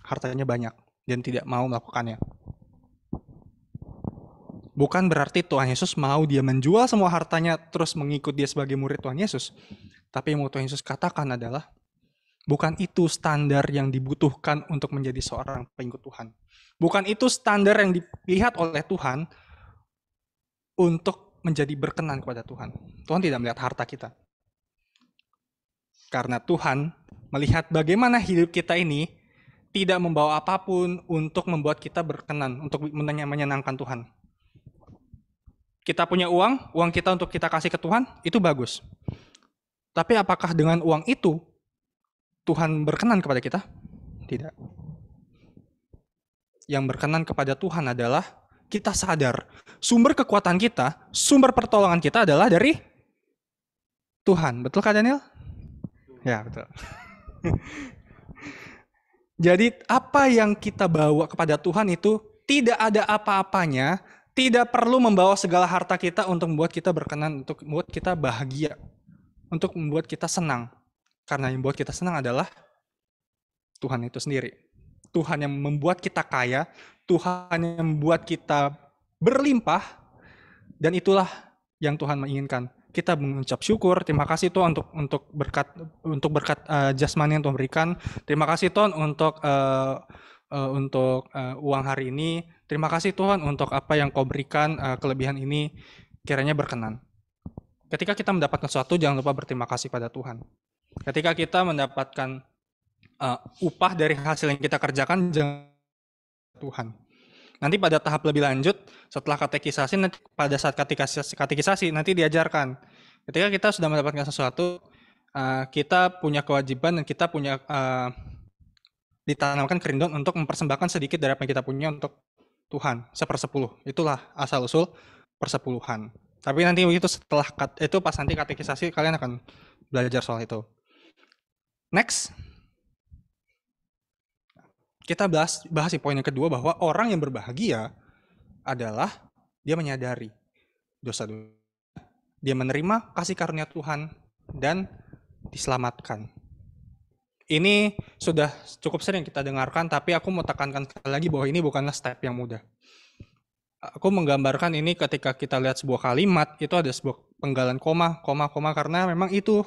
hartanya banyak dan tidak mau melakukannya. Bukan berarti Tuhan Yesus mau dia menjual semua hartanya terus mengikut dia sebagai murid Tuhan Yesus. Tapi yang mau Tuhan Yesus katakan adalah, bukan itu standar yang dibutuhkan untuk menjadi seorang pengikut Tuhan. Bukan itu standar yang dilihat oleh Tuhan untuk menjadi berkenan kepada Tuhan. Tuhan tidak melihat harta kita. Karena Tuhan melihat bagaimana hidup kita ini tidak membawa apapun untuk membuat kita berkenan, untuk menyenangkan Tuhan. Kita punya uang kita untuk kita kasih ke Tuhan, itu bagus. Tapi apakah dengan uang itu Tuhan berkenan kepada kita? Tidak. Yang berkenan kepada Tuhan adalah kita sadar sumber kekuatan kita, sumber pertolongan kita adalah dari Tuhan. Betul Kak Daniel? Ya, betul. Jadi apa yang kita bawa kepada Tuhan itu tidak ada apa-apanya, tidak perlu membawa segala harta kita untuk membuat kita berkenan, untuk membuat kita bahagia, untuk membuat kita senang. Karena yang membuat kita senang adalah Tuhan itu sendiri. Tuhan yang membuat kita kaya, Tuhan yang membuat kita berlimpah, dan itulah yang Tuhan menginginkan. Kita mengucap syukur, terima kasih Tuhan untuk berkat jasmani yang Tuhan berikan. Terima kasih Tuhan untuk uang hari ini. Terima kasih Tuhan untuk apa yang Kau berikan, kelebihan ini kiranya berkenan. Ketika kita mendapatkan sesuatu, jangan lupa berterima kasih pada Tuhan. Ketika kita mendapatkan upah dari hasil yang kita kerjakan, jangan Tuhan. Nanti pada tahap lebih lanjut, setelah katekisasi, nanti pada saat katekisasi nanti diajarkan. Ketika kita sudah mendapatkan sesuatu, kita punya kewajiban dan kita punya ditanamkan kerinduan untuk mempersembahkan sedikit dari apa yang kita punya untuk Tuhan, 1/10. Itulah asal-usul persepuluhan. Tapi nanti begitu setelah itu pas nanti katekisasi kalian akan belajar soal itu. Next. Kita bahas di poin yang kedua bahwa orang yang berbahagia adalah dia menyadari dosa-dosa. Dia menerima kasih karunia Tuhan dan diselamatkan. Ini sudah cukup sering kita dengarkan, tapi aku mau tekankan sekali lagi bahwa ini bukanlah step yang mudah. Aku menggambarkan ini ketika kita lihat sebuah kalimat, itu ada sebuah penggalan koma, karena memang itu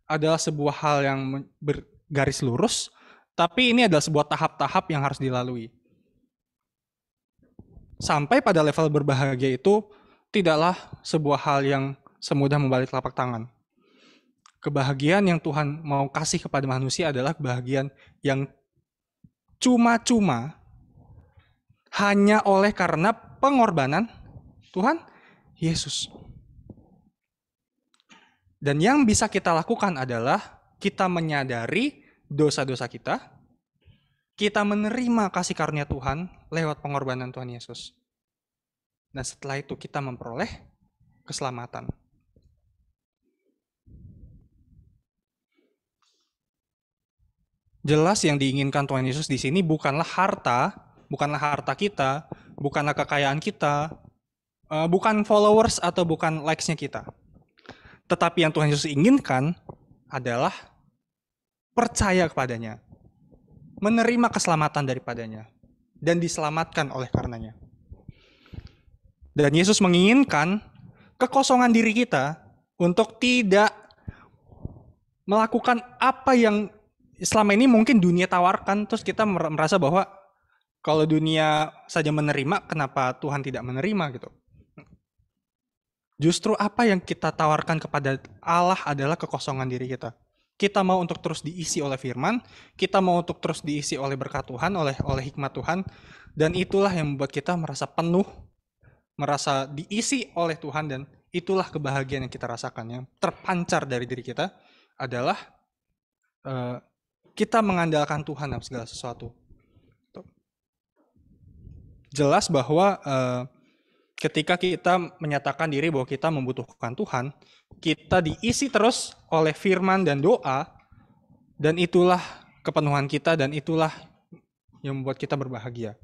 adalah sebuah hal yang bergaris lurus, tapi ini adalah sebuah tahap-tahap yang harus dilalui. Sampai pada level berbahagia itu tidaklah sebuah hal yang semudah membalik telapak tangan. Kebahagiaan yang Tuhan mau kasih kepada manusia adalah kebahagiaan yang cuma-cuma hanya oleh karena pengorbanan Tuhan Yesus. Dan yang bisa kita lakukan adalah kita menyadari dosa-dosa kita menerima kasih karunia Tuhan lewat pengorbanan Tuhan Yesus. Dan setelah itu kita memperoleh keselamatan. Jelas yang diinginkan Tuhan Yesus di sini bukanlah harta kita, bukanlah kekayaan kita, bukan followers atau bukan likes-nya kita. Tetapi yang Tuhan Yesus inginkan adalah percaya kepadanya, menerima keselamatan daripadanya, dan diselamatkan oleh karenanya. Dan Yesus menginginkan kekosongan diri kita untuk tidak melakukan apa yang selama ini mungkin dunia tawarkan, terus kita merasa bahwa kalau dunia saja menerima, kenapa Tuhan tidak menerima gitu. Justru apa yang kita tawarkan kepada Allah adalah kekosongan diri kita. Kita mau untuk terus diisi oleh firman, kita mau untuk terus diisi oleh berkat Tuhan, oleh hikmat Tuhan, dan itulah yang membuat kita merasa penuh, merasa diisi oleh Tuhan, dan itulah kebahagiaan yang kita rasakan. Yang terpancar dari diri kita adalah kita mengandalkan Tuhan dalam segala sesuatu. Jelas bahwa ketika kita menyatakan diri bahwa kita membutuhkan Tuhan, kita diisi terus oleh firman dan doa, dan itulah kepenuhan kita, dan itulah yang membuat kita berbahagia.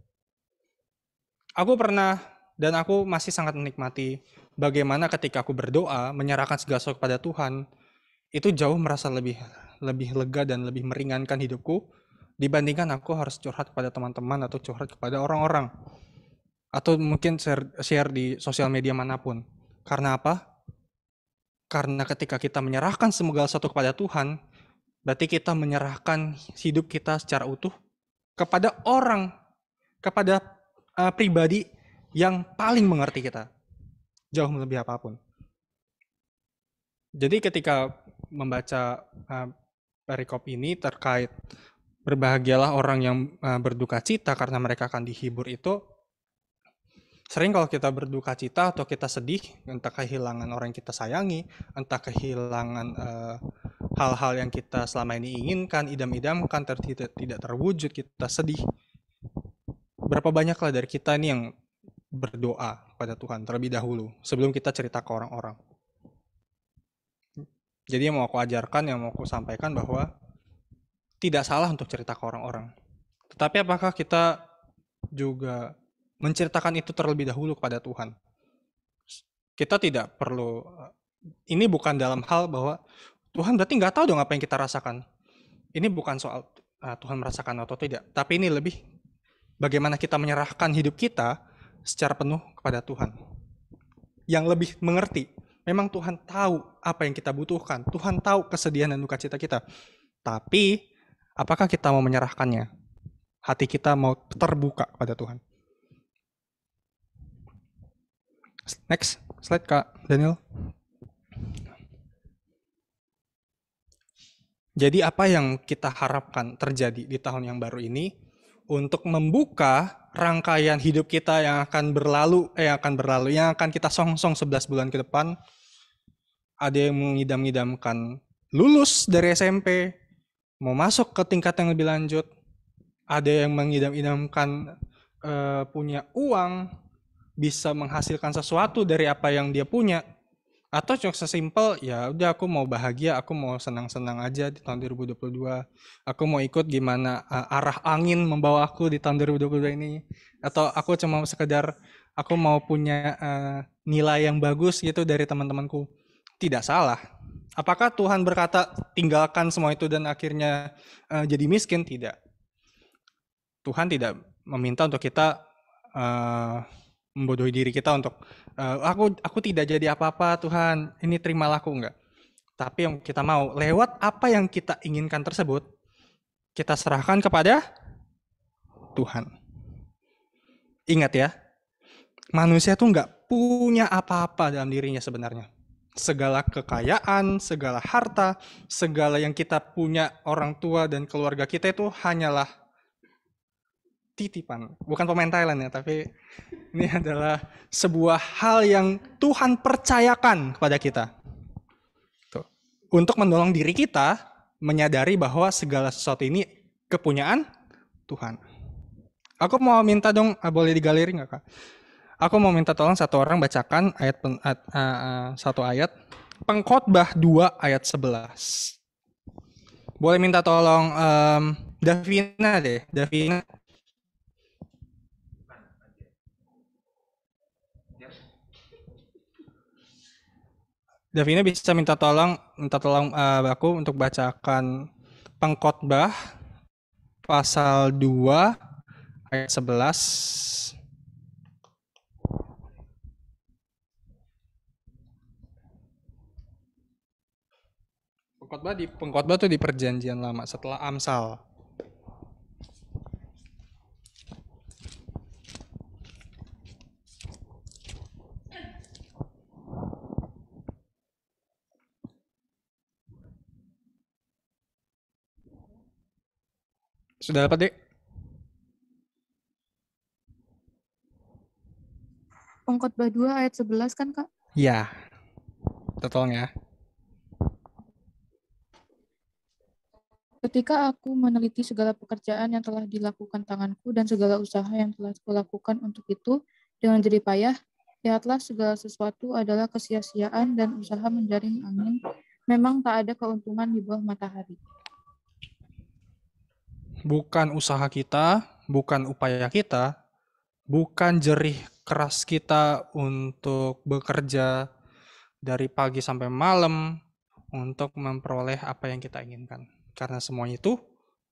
Aku pernah, dan aku masih sangat menikmati bagaimana ketika aku berdoa, menyerahkan segala sesuatu kepada Tuhan, itu jauh merasa lebih lega dan lebih meringankan hidupku, dibandingkan aku harus curhat kepada teman-teman atau curhat kepada orang-orang. Atau mungkin share di sosial media manapun. Karena apa? Karena ketika kita menyerahkan segala sesuatu kepada Tuhan, berarti kita menyerahkan hidup kita secara utuh kepada orang, kepada pribadi yang paling mengerti kita. Jauh melebihi apapun. Jadi ketika membaca perikop ini terkait berbahagialah orang yang berduka cita karena mereka akan dihibur itu, sering kalau kita berduka cita atau kita sedih, entah kehilangan orang yang kita sayangi, entah kehilangan hal-hal yang kita selama ini inginkan, idam-idamkan, tidak terwujud, kita sedih. Berapa banyaklah dari kita ini yang berdoa kepada Tuhan terlebih dahulu, sebelum kita cerita ke orang-orang. Jadi yang mau aku ajarkan, yang mau aku sampaikan bahwa tidak salah untuk cerita ke orang-orang. Tetapi apakah kita juga menceritakan itu terlebih dahulu kepada Tuhan? Kita tidak perlu, ini bukan dalam hal bahwa Tuhan berarti nggak tahu dong apa yang kita rasakan. Ini bukan soal Tuhan merasakan atau tidak, tapi ini lebih bagaimana kita menyerahkan hidup kita secara penuh kepada Tuhan. Yang lebih mengerti, memang Tuhan tahu apa yang kita butuhkan, Tuhan tahu kesedihan dan duka cita kita. Tapi, apakah kita mau menyerahkannya? Hati kita mau terbuka kepada Tuhan. Next slide Kak Daniel. Jadi apa yang kita harapkan terjadi di tahun yang baru ini untuk membuka rangkaian hidup kita yang akan kita songsong 11 bulan ke depan. Ada yang mengidam-idamkan lulus dari SMP, mau masuk ke tingkat yang lebih lanjut. Ada yang mengidam-idamkan punya uang, bisa menghasilkan sesuatu dari apa yang dia punya, atau cuma sesimpel ya udah aku mau bahagia, aku mau senang-senang aja di tahun 2022, aku mau ikut gimana arah angin membawa aku di tahun 2022 ini, atau aku cuma sekedar aku mau punya nilai yang bagus gitu dari teman-temanku. Tidak salah. Apakah Tuhan berkata tinggalkan semua itu dan akhirnya jadi miskin? Tidak. Tuhan tidak meminta untuk kita membodohi diri kita untuk aku tidak jadi apa-apa Tuhan, ini terimalah aku, enggak. Tapi yang kita mau lewat apa yang kita inginkan tersebut, kita serahkan kepada Tuhan. Ingat ya, manusia tuh enggak punya apa-apa dalam dirinya sebenarnya. Segala kekayaan, segala harta, segala yang kita punya, orang tua dan keluarga kita itu hanyalah titipan, bukan pemain Thailand ya, tapi ini adalah sebuah hal yang Tuhan percayakan kepada kita. Tuh. Untuk menolong diri kita menyadari bahwa segala sesuatu ini kepunyaan Tuhan. Aku mau minta dong, boleh di galeri nggak Kak? Aku mau minta tolong satu orang bacakan satu ayat, Pengkhotbah 2 ayat 11. Boleh minta tolong Davina deh, Davina. Davina bisa minta tolong aku untuk bacakan Pengkhotbah pasal 2 ayat 11. Pengkhotbah itu di Perjanjian Lama setelah Amsal. Sudah dapat, Dek? Pengkhotbah 2 ayat 11 kan, Kak? Iya. Kita tolong ya. Ketika aku meneliti segala pekerjaan yang telah dilakukan tanganku dan segala usaha yang telah kulakukan untuk itu dengan jerih payah, lihatlah segala sesuatu adalah kesia-siaan dan usaha menjaring angin. Memang tak ada keuntungan di bawah matahari. Bukan usaha kita, bukan upaya kita, bukan jerih keras kita untuk bekerja dari pagi sampai malam untuk memperoleh apa yang kita inginkan. Karena semuanya itu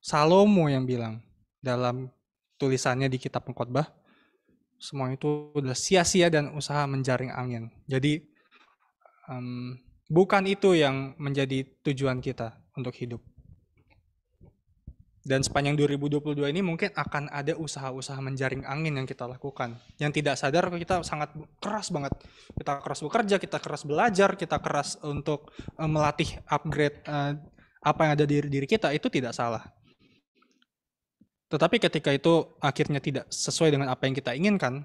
Salomo yang bilang dalam tulisannya di kitab Pengkhotbah, semua itu adalah sia-sia dan usaha menjaring angin. Jadi bukan itu yang menjadi tujuan kita untuk hidup. Dan sepanjang 2022 ini mungkin akan ada usaha-usaha menjaring angin yang kita lakukan. Yang tidak sadar kita sangat keras banget. Kita keras bekerja, kita keras belajar, kita keras untuk melatih upgrade apa yang ada di diri kita, itu tidak salah. Tetapi ketika itu akhirnya tidak sesuai dengan apa yang kita inginkan,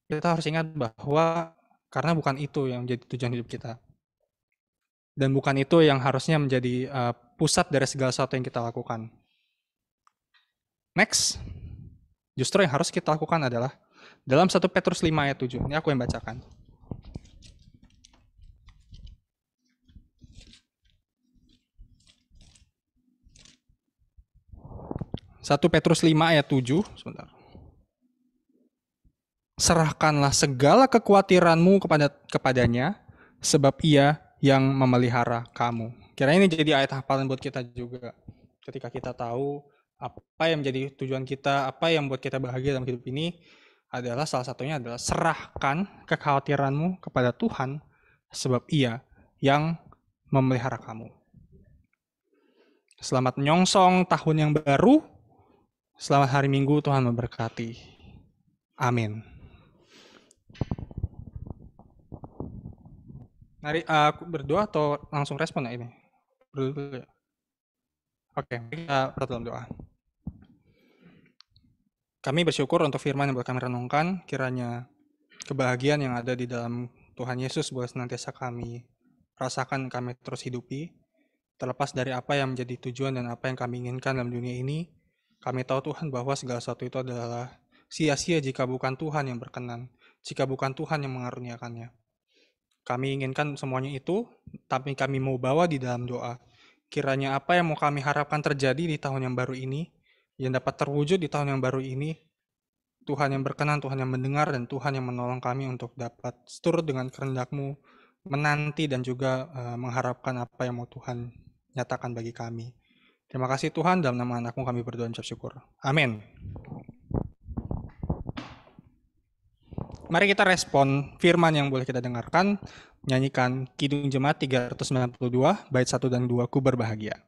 kita harus ingat bahwa karena bukan itu yang menjadi tujuan hidup kita. Dan bukan itu yang harusnya menjadi pusat dari segala sesuatu yang kita lakukan. Next, justru yang harus kita lakukan adalah dalam 1 Petrus 5 ayat 7. Ini aku yang bacakan. Satu Petrus 5 ayat 7, sebentar. Serahkanlah segala kekhawatiranmu kepadanya, sebab ia yang memelihara kamu. Kiranya ini jadi ayat hafalan buat kita juga. Ketika kita tahu apa yang menjadi tujuan kita, apa yang membuat kita bahagia dalam hidup ini, adalah salah satunya adalah serahkan kekhawatiranmu kepada Tuhan, sebab ia yang memelihara kamu. Selamat menyongsong tahun yang baru. Selamat hari Minggu, Tuhan memberkati. Amin. Mari aku berdoa atau langsung respon ya ini? Berdoa dulu ya. Oke, kita dalam doa. Kami bersyukur untuk firman yang boleh kami renungkan. Kiranya kebahagiaan yang ada di dalam Tuhan Yesus boleh senantiasa kami rasakan, kami terus hidupi. Terlepas dari apa yang menjadi tujuan dan apa yang kami inginkan dalam dunia ini, kami tahu Tuhan bahwa segala sesuatu itu adalah sia-sia jika bukan Tuhan yang berkenan, jika bukan Tuhan yang mengaruniakannya. Kami inginkan semuanya itu, tapi kami mau bawa di dalam doa. Kiranya apa yang mau kami harapkan terjadi di tahun yang baru ini, yang dapat terwujud di tahun yang baru ini, Tuhan yang berkenan, Tuhan yang mendengar, dan Tuhan yang menolong kami untuk dapat seturut dengan kehendak-Mu, menanti dan juga mengharapkan apa yang mau Tuhan nyatakan bagi kami. Terima kasih Tuhan, dalam nama anak-Mu kami berdoa dan ucap syukur. Amin. Mari kita respon firman yang boleh kita dengarkan, menyanyikan Kidung Jemaat 392, bait 1 dan 2, Ku Berbahagia.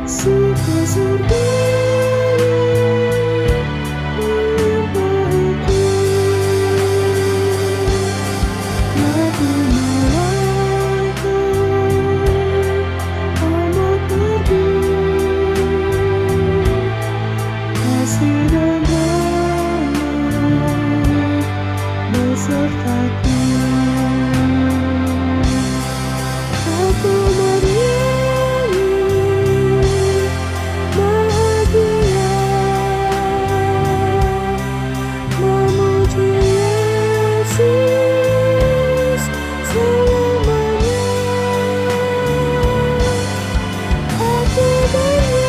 Suka surga melimpahi sertaku. Aku bernyanyi bahagia memuji Yesus selamanya. Aku bernyanyi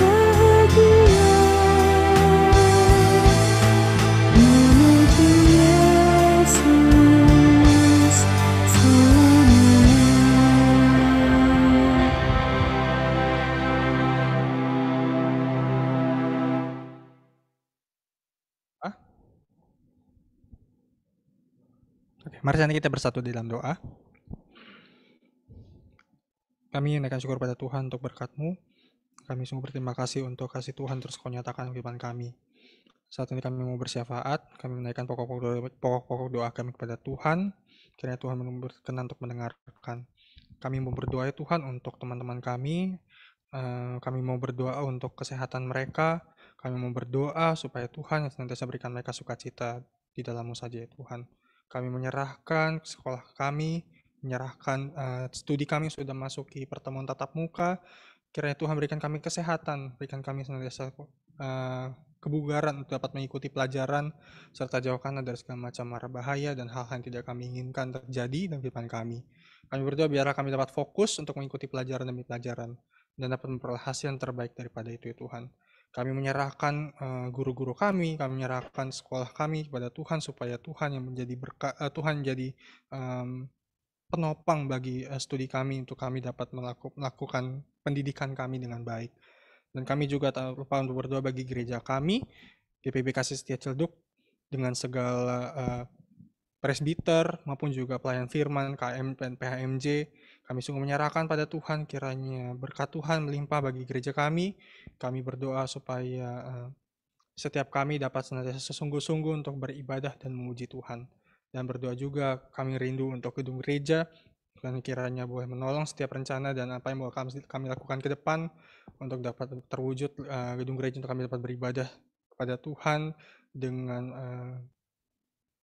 bahagia memuji Yesus selamanya. Oke, mari nanti kita bersatu dalam doa. Kami naikkan syukur pada Tuhan untuk berkat-Mu. Kami sungguh berterima kasih untuk kasih Tuhan terus Kau nyatakan kehidupan kami. Saat ini kami mau bersyafaat, kami menaikkan pokok-pokok doa kami kepada Tuhan. Kiranya Tuhan berkenan untuk mendengarkan. Kami mau berdoa ya Tuhan untuk teman-teman kami. Kami mau berdoa untuk kesehatan mereka. Kami mau berdoa supaya Tuhan yang senantiasa berikan mereka sukacita di dalam-Mu saja ya Tuhan. Kami menyerahkan sekolah kami, menyerahkan studi kami sudah masuki pertemuan tatap muka. Kiranya Tuhan berikan kami kesehatan, berikan kami senantiasa kebugaran untuk dapat mengikuti pelajaran, serta jauhkan dari segala macam mara bahaya dan hal-hal yang tidak kami inginkan terjadi dalam kehidupan kami. Kami berdoa biarlah kami dapat fokus untuk mengikuti pelajaran demi pelajaran, dan dapat memperoleh hasil yang terbaik daripada itu ya Tuhan. Kami menyerahkan guru-guru kami menyerahkan sekolah kami kepada Tuhan, supaya Tuhan yang menjadi berkat, Tuhan jadi penopang bagi studi kami, untuk kami dapat melakukan pendidikan kami dengan baik. Dan kami juga tak lupa untuk berdoa bagi gereja kami, GPB Kasih Setia Cilduk, dengan segala presbiter maupun juga pelayan firman, KM dan PHMJ. Kami sungguh menyerahkan pada Tuhan, kiranya berkat Tuhan melimpah bagi gereja kami. Kami berdoa supaya setiap kami dapat senantiasa sesungguh-sungguh untuk beribadah dan memuji Tuhan. Dan berdoa juga kami rindu untuk gedung gereja, dan kiranya boleh menolong setiap rencana dan apa yang mau kami lakukan ke depan untuk dapat terwujud gedung gereja, untuk kami dapat beribadah kepada Tuhan dengan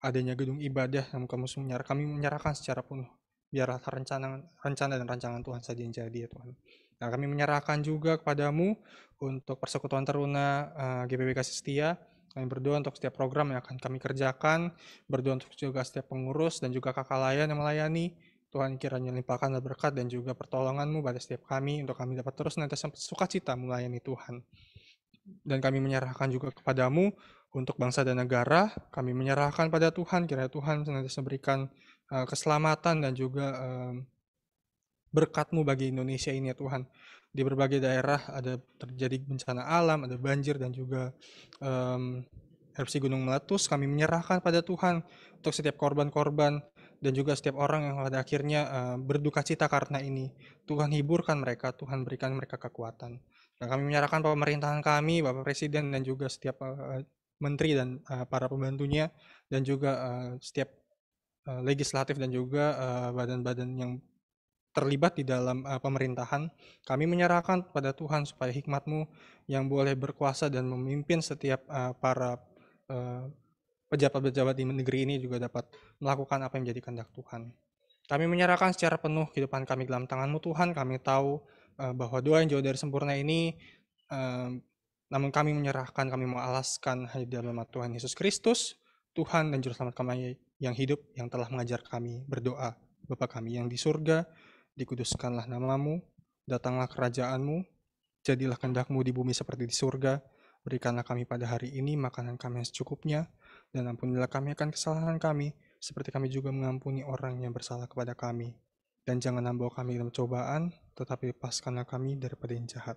adanya gedung ibadah yang kami menyerahkan secara penuh. Biarlah rencana dan rancangan Tuhan saja yang jadi ya Tuhan. Nah, kami menyerahkan juga kepadamu untuk Persekutuan Teruna GPB Kasih Setia. Kami berdoa untuk setiap program yang akan kami kerjakan, berdoa untuk juga setiap pengurus dan juga kakak layan yang melayani. Tuhan kiranya limpahkanlah berkat dan juga pertolongan-Mu pada setiap kami, untuk kami dapat terus senantiasa sukacita melayani Tuhan. Dan kami menyerahkan juga kepadamu untuk bangsa dan negara. Kami menyerahkan pada Tuhan, kiranya Tuhan senantiasa berikan keselamatan dan juga berkat-Mu bagi Indonesia ini ya Tuhan. Di berbagai daerah ada terjadi bencana alam, ada banjir dan juga erupsi gunung meletus. Kami menyerahkan pada Tuhan untuk setiap korban-korban dan juga setiap orang yang pada akhirnya berduka cita karena ini. Tuhan hiburkan mereka, Tuhan berikan mereka kekuatan. Dan kami menyerahkan pemerintahan kami, Bapak Presiden dan juga setiap menteri dan para pembantunya, dan juga setiap legislatif dan juga badan-badan yang terlibat di dalam pemerintahan. Kami menyerahkan pada Tuhan supaya hikmat-Mu yang boleh berkuasa dan memimpin setiap para pejabat-pejabat di negeri ini juga dapat melakukan apa yang menjadi kehendak Tuhan. Kami menyerahkan secara penuh kehidupan kami dalam tangan-Mu Tuhan. Kami tahu bahwa doa yang jauh dari sempurna ini, namun kami menyerahkan, kami mau alaskan hanya dalam nama Tuhan Yesus Kristus, Tuhan dan Juru Selamat kami yang hidup, yang telah mengajar kami berdoa. Bapa kami yang di surga, dikuduskanlah nama-Mu, datanglah kerajaan-Mu, jadilah kehendak-Mu di bumi seperti di surga. Berikanlah kami pada hari ini makanan kami yang secukupnya, dan ampunilah kami akan kesalahan kami, seperti kami juga mengampuni orang yang bersalah kepada kami. Dan jangan membawa kami dalam cobaan, tetapi lepaskanlah kami daripada yang jahat.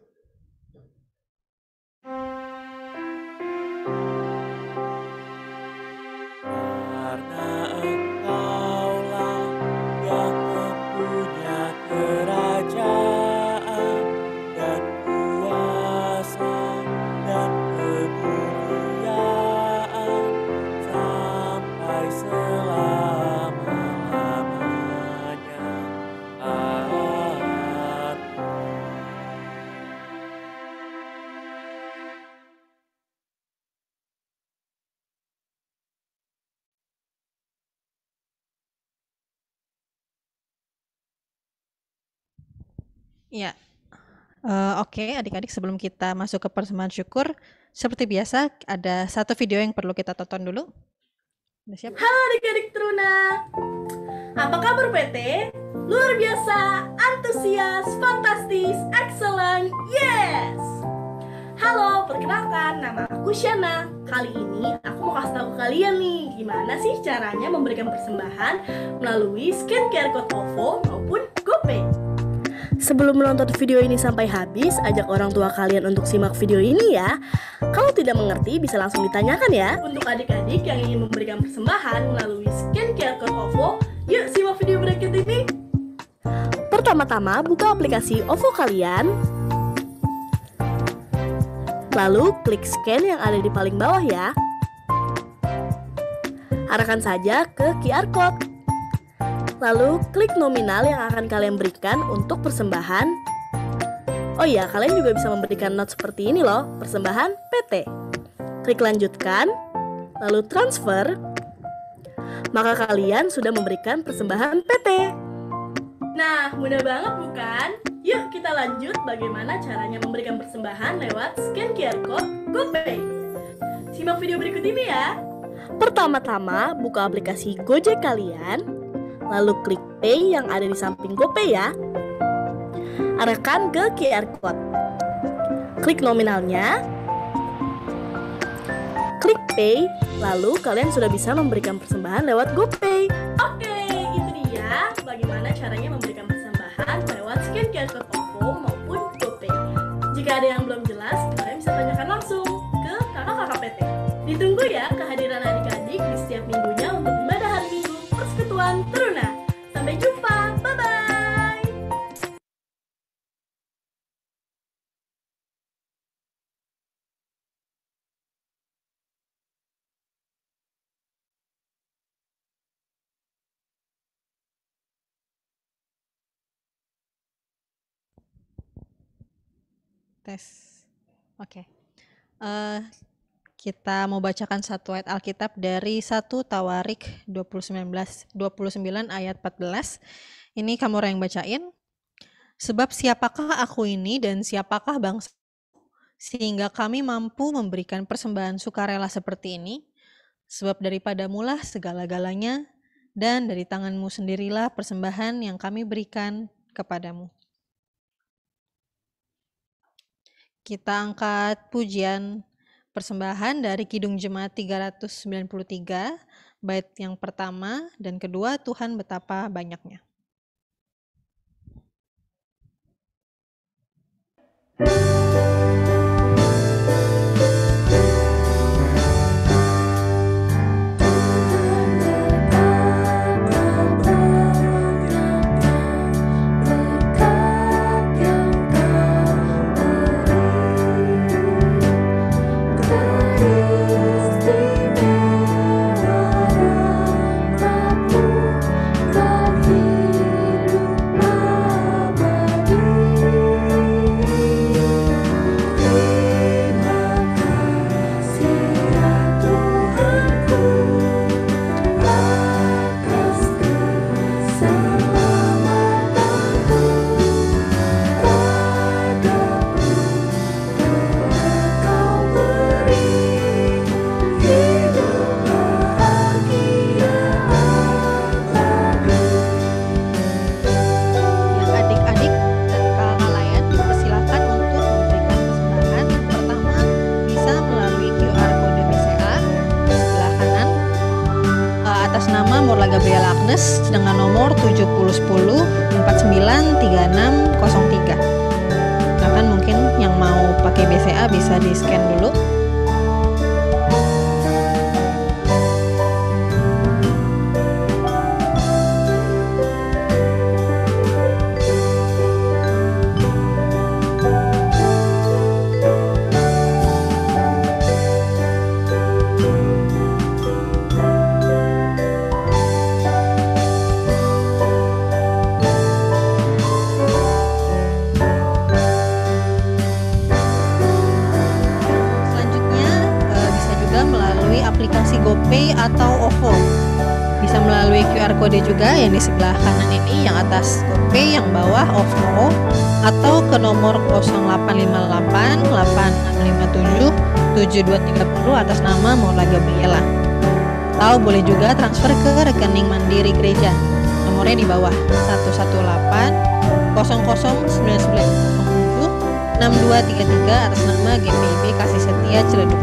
Ya, oke adik-adik, sebelum kita masuk ke persembahan syukur, seperti biasa ada satu video yang perlu kita tonton dulu. Udah siap? Halo adik-adik Teruna, apa kabar PT? Luar biasa, antusias, fantastis, excellent, yes! Halo, perkenalkan, nama aku Shana. Kali ini aku mau kasih tahu kalian nih, gimana sih caranya memberikan persembahan melalui scan QR code OVO maupun GoPay. Sebelum menonton video ini sampai habis, ajak orang tua kalian untuk simak video ini ya. Kalau tidak mengerti bisa langsung ditanyakan ya. Untuk adik-adik yang ingin memberikan persembahan melalui scan QR code OVO, yuk simak video berikut ini. Pertama-tama buka aplikasi OVO kalian. Lalu klik scan yang ada di paling bawah ya. Arahkan saja ke QR code. Lalu klik nominal yang akan kalian berikan untuk persembahan. Oh iya, kalian juga bisa memberikan not seperti ini loh, persembahan PT. Klik lanjutkan, lalu transfer. Maka kalian sudah memberikan persembahan PT. Nah, mudah banget bukan? Yuk kita lanjut bagaimana caranya memberikan persembahan lewat scan QR code GoPay. Simak video berikut ini ya. Pertama-tama buka aplikasi Gojek kalian, lalu klik Pay yang ada di samping GoPay ya. Arahkan ke QR code. Klik nominalnya. Klik Pay, lalu kalian sudah bisa memberikan persembahan lewat GoPay. Oke, itu dia bagaimana caranya memberikan persembahan lewat scan QR code OVO maupun GoPay. Jika ada yang belum jelas, kalian bisa tanyakan langsung ke kakak-kakak PT. Ditunggu ya kehadiran adik-adik di setiap minggunya untuk ibadah hari Minggu Persekutuan Teruna. Sampai jumpa, bye-bye! Tes. Oke. Kita mau bacakan satu ayat Alkitab dari 1 Tawarik 29 ayat 14. Ini kamu yang bacain. Sebab siapakah aku ini dan siapakah bangsa sehingga kami mampu memberikan persembahan sukarela seperti ini? Sebab daripadamulah segala-galanya dan dari tanganmu sendirilah persembahan yang kami berikan kepadamu. Kita angkat pujian persembahan dari Kidung Jemaat 393, bait yang pertama dan kedua, Tuhan betapa banyaknya. Dengan nomor 7010 493603. Bahkan mungkin yang mau pakai BCA bisa di scan dulu. aplikasi GoPay atau OVO. Bisa melalui QR code juga yang di sebelah kanan ini, yang atas GoPay, yang bawah OVO, atau ke nomor 0858 8657 7230 atas nama Maula Gabriela. Atau boleh juga transfer ke rekening Mandiri Gereja. Nomornya di bawah 118 009907 6233 atas nama GPIB Kasih Setia Ciledug.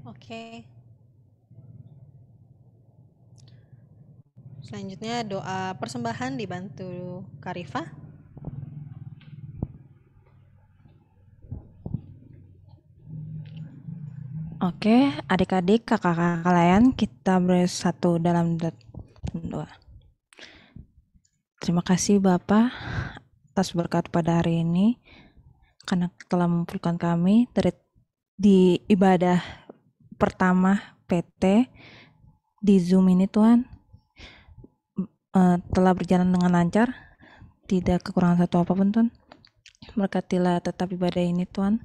Oke. Selanjutnya doa persembahan dibantu Karifah. Oke, adik-adik, kakak-kakak kalian, kita bersatu dalam doa. Terima kasih Bapak atas berkat pada hari ini, karena telah mengumpulkan kami di ibadah pertama PT di Zoom ini Tuhan. Telah berjalan dengan lancar, tidak kekurangan satu apapun Tuhan. Berkatilah tetap ibadah ini Tuhan.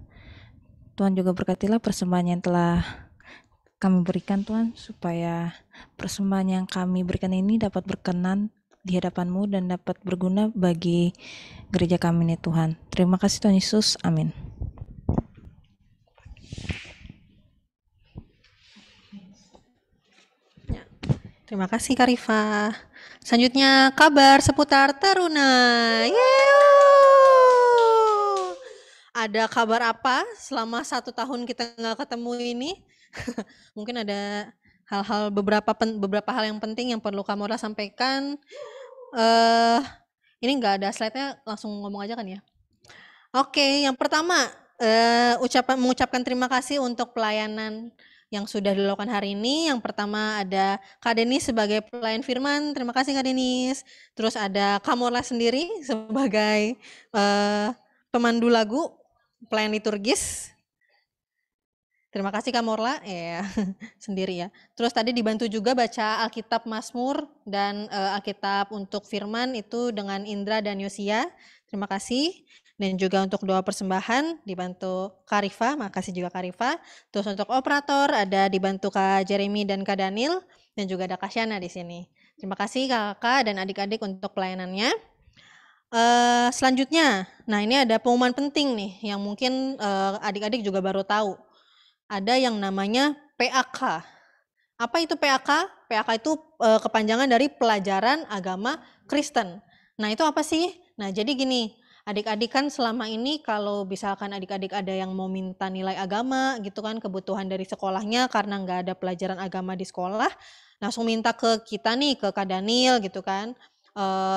Tuhan juga berkatilah persembahan yang telah kami berikan Tuhan, supaya persembahan yang kami berikan ini dapat berkenan di hadapan-Mu dan dapat berguna bagi gereja kami ini Tuhan. Terima kasih Tuhan Yesus, amin. Terima kasih Karifah. Selanjutnya kabar seputar Taruna. Ada kabar apa selama 1 tahun kita nggak ketemu ini? Mungkin ada hal-hal beberapa hal yang penting yang perlu Kamora sampaikan. Ini nggak ada slide-nya, langsung ngomong aja kan ya. Oke, yang pertama mengucapkan terima kasih untuk pelayanan yang sudah dilakukan hari ini. Yang pertama ada Kak Denis sebagai pelayan firman, terima kasih Kak Denis. Terus ada Kamora sendiri sebagai pemandu lagu, pelayan liturgis. Terima kasih Kak Morla, ya sendiri ya. Terus tadi dibantu juga baca Alkitab Mazmur dan Alkitab untuk firman itu dengan Indra dan Yosia. Terima kasih. Dan juga untuk doa persembahan dibantu Karifah, makasih juga Karifah. Terus untuk operator ada dibantu Kak Jeremy dan Kak Daniel, dan juga ada Kak Syana di sini. Terima kasih kakak dan adik-adik untuk pelayanannya. Selanjutnya, nah ini ada pengumuman penting nih yang mungkin adik-adik juga baru tahu. Ada yang namanya PAK. Apa itu PAK? PAK itu kepanjangan dari Pelajaran Agama Kristen. Nah itu apa sih? Nah jadi gini, adik-adik kan selama ini kalau misalkan adik-adik ada yang mau minta nilai agama gitu kan, kebutuhan dari sekolahnya karena nggak ada pelajaran agama di sekolah, langsung minta ke kita nih, ke Kak Daniel gitu kan.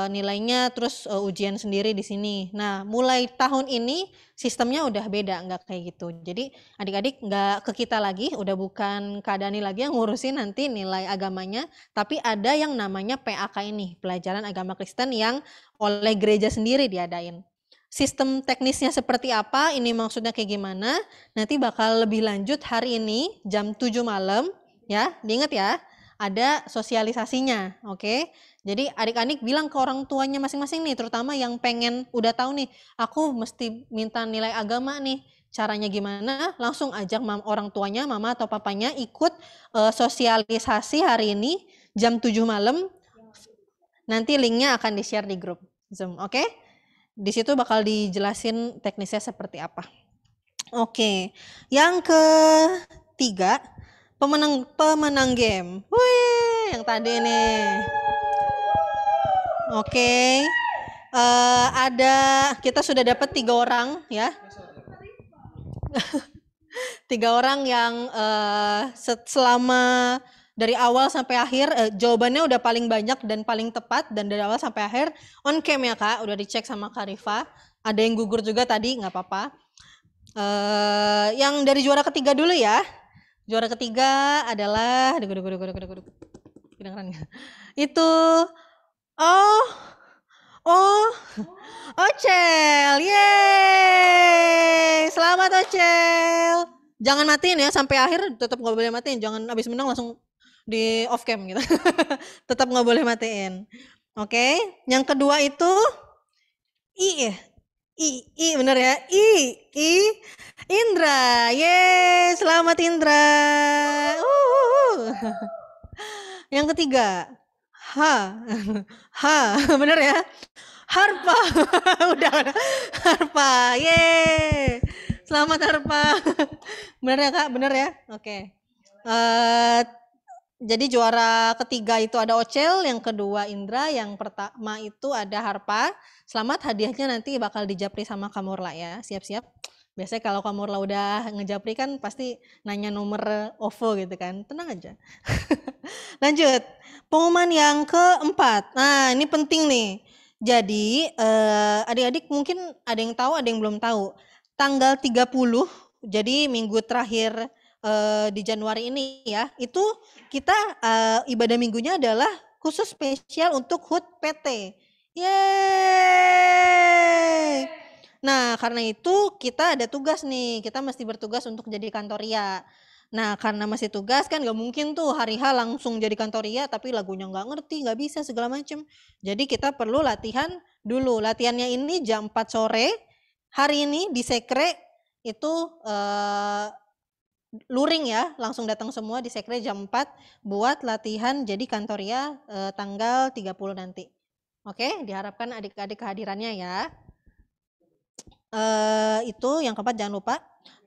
Nilainya terus ujian sendiri di sini. Nah mulai tahun ini sistemnya udah beda, nggak kayak gitu. Jadi adik-adik nggak ke kita lagi, udah bukan Kak Dani lagi yang ngurusin nanti nilai agamanya, tapi ada yang namanya PAK ini, Pelajaran Agama Kristen, yang oleh gereja sendiri diadain. Sistem teknisnya seperti apa, ini maksudnya kayak gimana, nanti bakal lebih lanjut hari ini jam 7 malam ya, diingat ya, ada sosialisasinya, oke? Jadi adik-adik bilang ke orang tuanya masing-masing nih, terutama yang pengen udah tahu nih, aku mesti minta nilai agama nih, Caranya gimana? Langsung ajak orang tuanya, mama atau papanya ikut sosialisasi hari ini jam 7 malam. Nanti linknya akan di-share di grup Zoom, oke? Di situ bakal dijelasin teknisnya seperti apa. Oke, yang ketiga, pemenang game. Wih, yang tadi nih. Oke, kita sudah dapat 3 orang ya. 3 orang yang selama dari awal sampai akhir jawabannya udah paling banyak dan paling tepat, dan dari awal sampai akhir on cam ya Kak, udah dicek sama Kak Rifa. Ada yang gugur juga tadi, nggak apa-apa. Yang dari juara ketiga dulu ya. Juara ketiga adalah itu Ocel. Yeay, selamat Ocel. Jangan matiin ya sampai akhir, tetap nggak boleh matiin. Jangan abis menang langsung di off cam gitu. Tetap nggak boleh matiin. Oke, yang kedua itu I bener ya, Indra. Yeay, selamat Indra. Yang ketiga bener ya, Harpa. udah Harpa. Yeay, selamat Harpa. Bener ya Kak, bener ya. Oke. Jadi juara ketiga itu ada Ocel, yang kedua Indra, yang pertama itu ada Harpa. Selamat, hadiahnya nanti bakal dijapri sama Kamurla ya, siap-siap. Biasanya kalau Kamurla udah ngejapri kan pasti nanya nomor OVO gitu kan, tenang aja. Lanjut, pengumuman yang keempat. Nah ini penting nih. Jadi adik-adik mungkin ada yang tahu, ada yang belum tahu. Tanggal 30, jadi minggu terakhir di Januari ini ya, itu kita ibadah minggunya adalah khusus spesial untuk HUT PT. Yeay. Nah karena itu kita ada tugas nih, kita mesti bertugas untuk jadi kantoria. Nah karena masih tugas kan gak mungkin tuh hari H langsung jadi kantoria tapi lagunya gak ngerti, gak bisa segala macem. Jadi kita perlu latihan dulu. Latihannya ini jam 4 sore, hari ini di Sekre itu luring ya, langsung datang semua di Sekre jam 4 buat latihan jadi kantoria tanggal 30 nanti. Oke, diharapkan adik-adik kehadirannya ya. Itu yang keempat jangan lupa.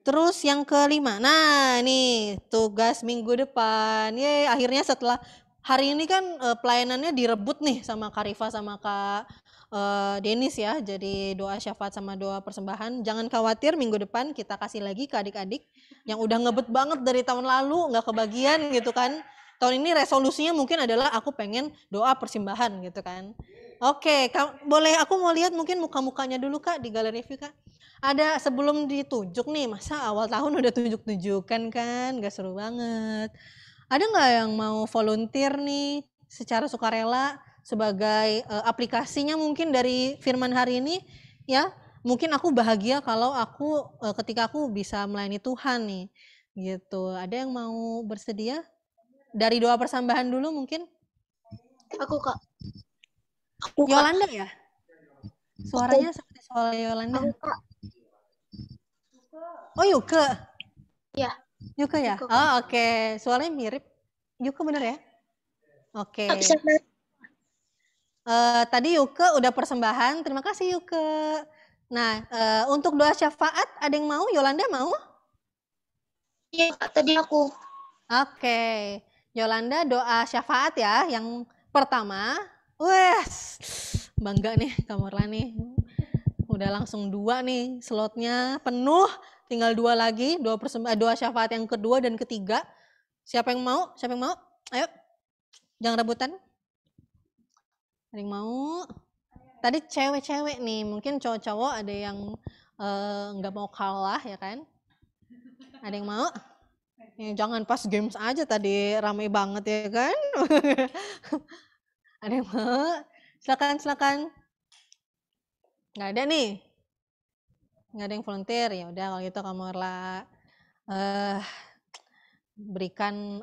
Terus yang kelima, nah ini tugas minggu depan. Yeay, akhirnya setelah hari ini kan pelayanannya direbut nih sama Kak Rifa sama Kak Denis ya. Jadi doa syafaat sama doa persembahan. Jangan khawatir, minggu depan kita kasih lagi ke adik-adik yang udah ngebet banget dari tahun lalu nggak kebagian gitu kan. Tahun ini resolusinya mungkin adalah aku pengen doa persembahan gitu kan. Oke, boleh aku mau lihat mungkin muka-mukanya dulu Kak di galeri view Kak. Ada sebelum ditunjuk nih, masa awal tahun udah tunjuk-tunjukkan kan, gak seru banget. Ada nggak yang mau volunteer nih secara sukarela sebagai aplikasinya mungkin dari firman hari ini ya? Mungkin aku bahagia kalau aku ketika aku bisa melayani Tuhan nih, gitu. Ada yang mau bersedia? Dari doa persembahan dulu mungkin? Aku Kak. Yolanda ya? Suaranya seperti suara Yolanda. Oh Yuke? Ya. Yuke ya? Oh oke. Suaranya mirip. Yuke bener ya? Oke. Tadi Yuke udah persembahan. Terima kasih Yuke. Nah untuk doa syafaat ada yang mau? Yolanda mau? Iya tadi aku. Oke. Yolanda doa syafaat ya. Yang pertama. Wes, bangga nih Kamurla nih. Udah langsung 2 nih, slotnya penuh. Tinggal 2 lagi, doa syafaat yang kedua dan ketiga. Siapa yang mau? Siapa yang mau? Ayo, jangan rebutan. Ada yang mau? Tadi cewek-cewek nih, mungkin cowok-cowok ada yang nggak mau kalah ya kan? Ada yang mau? Ya, jangan pas games aja tadi ramai banget ya kan? Ada yang mau? Silakan. Nggak ada nih? Nggak ada yang volunteer? Ya udah kalau gitu Kamurla berikan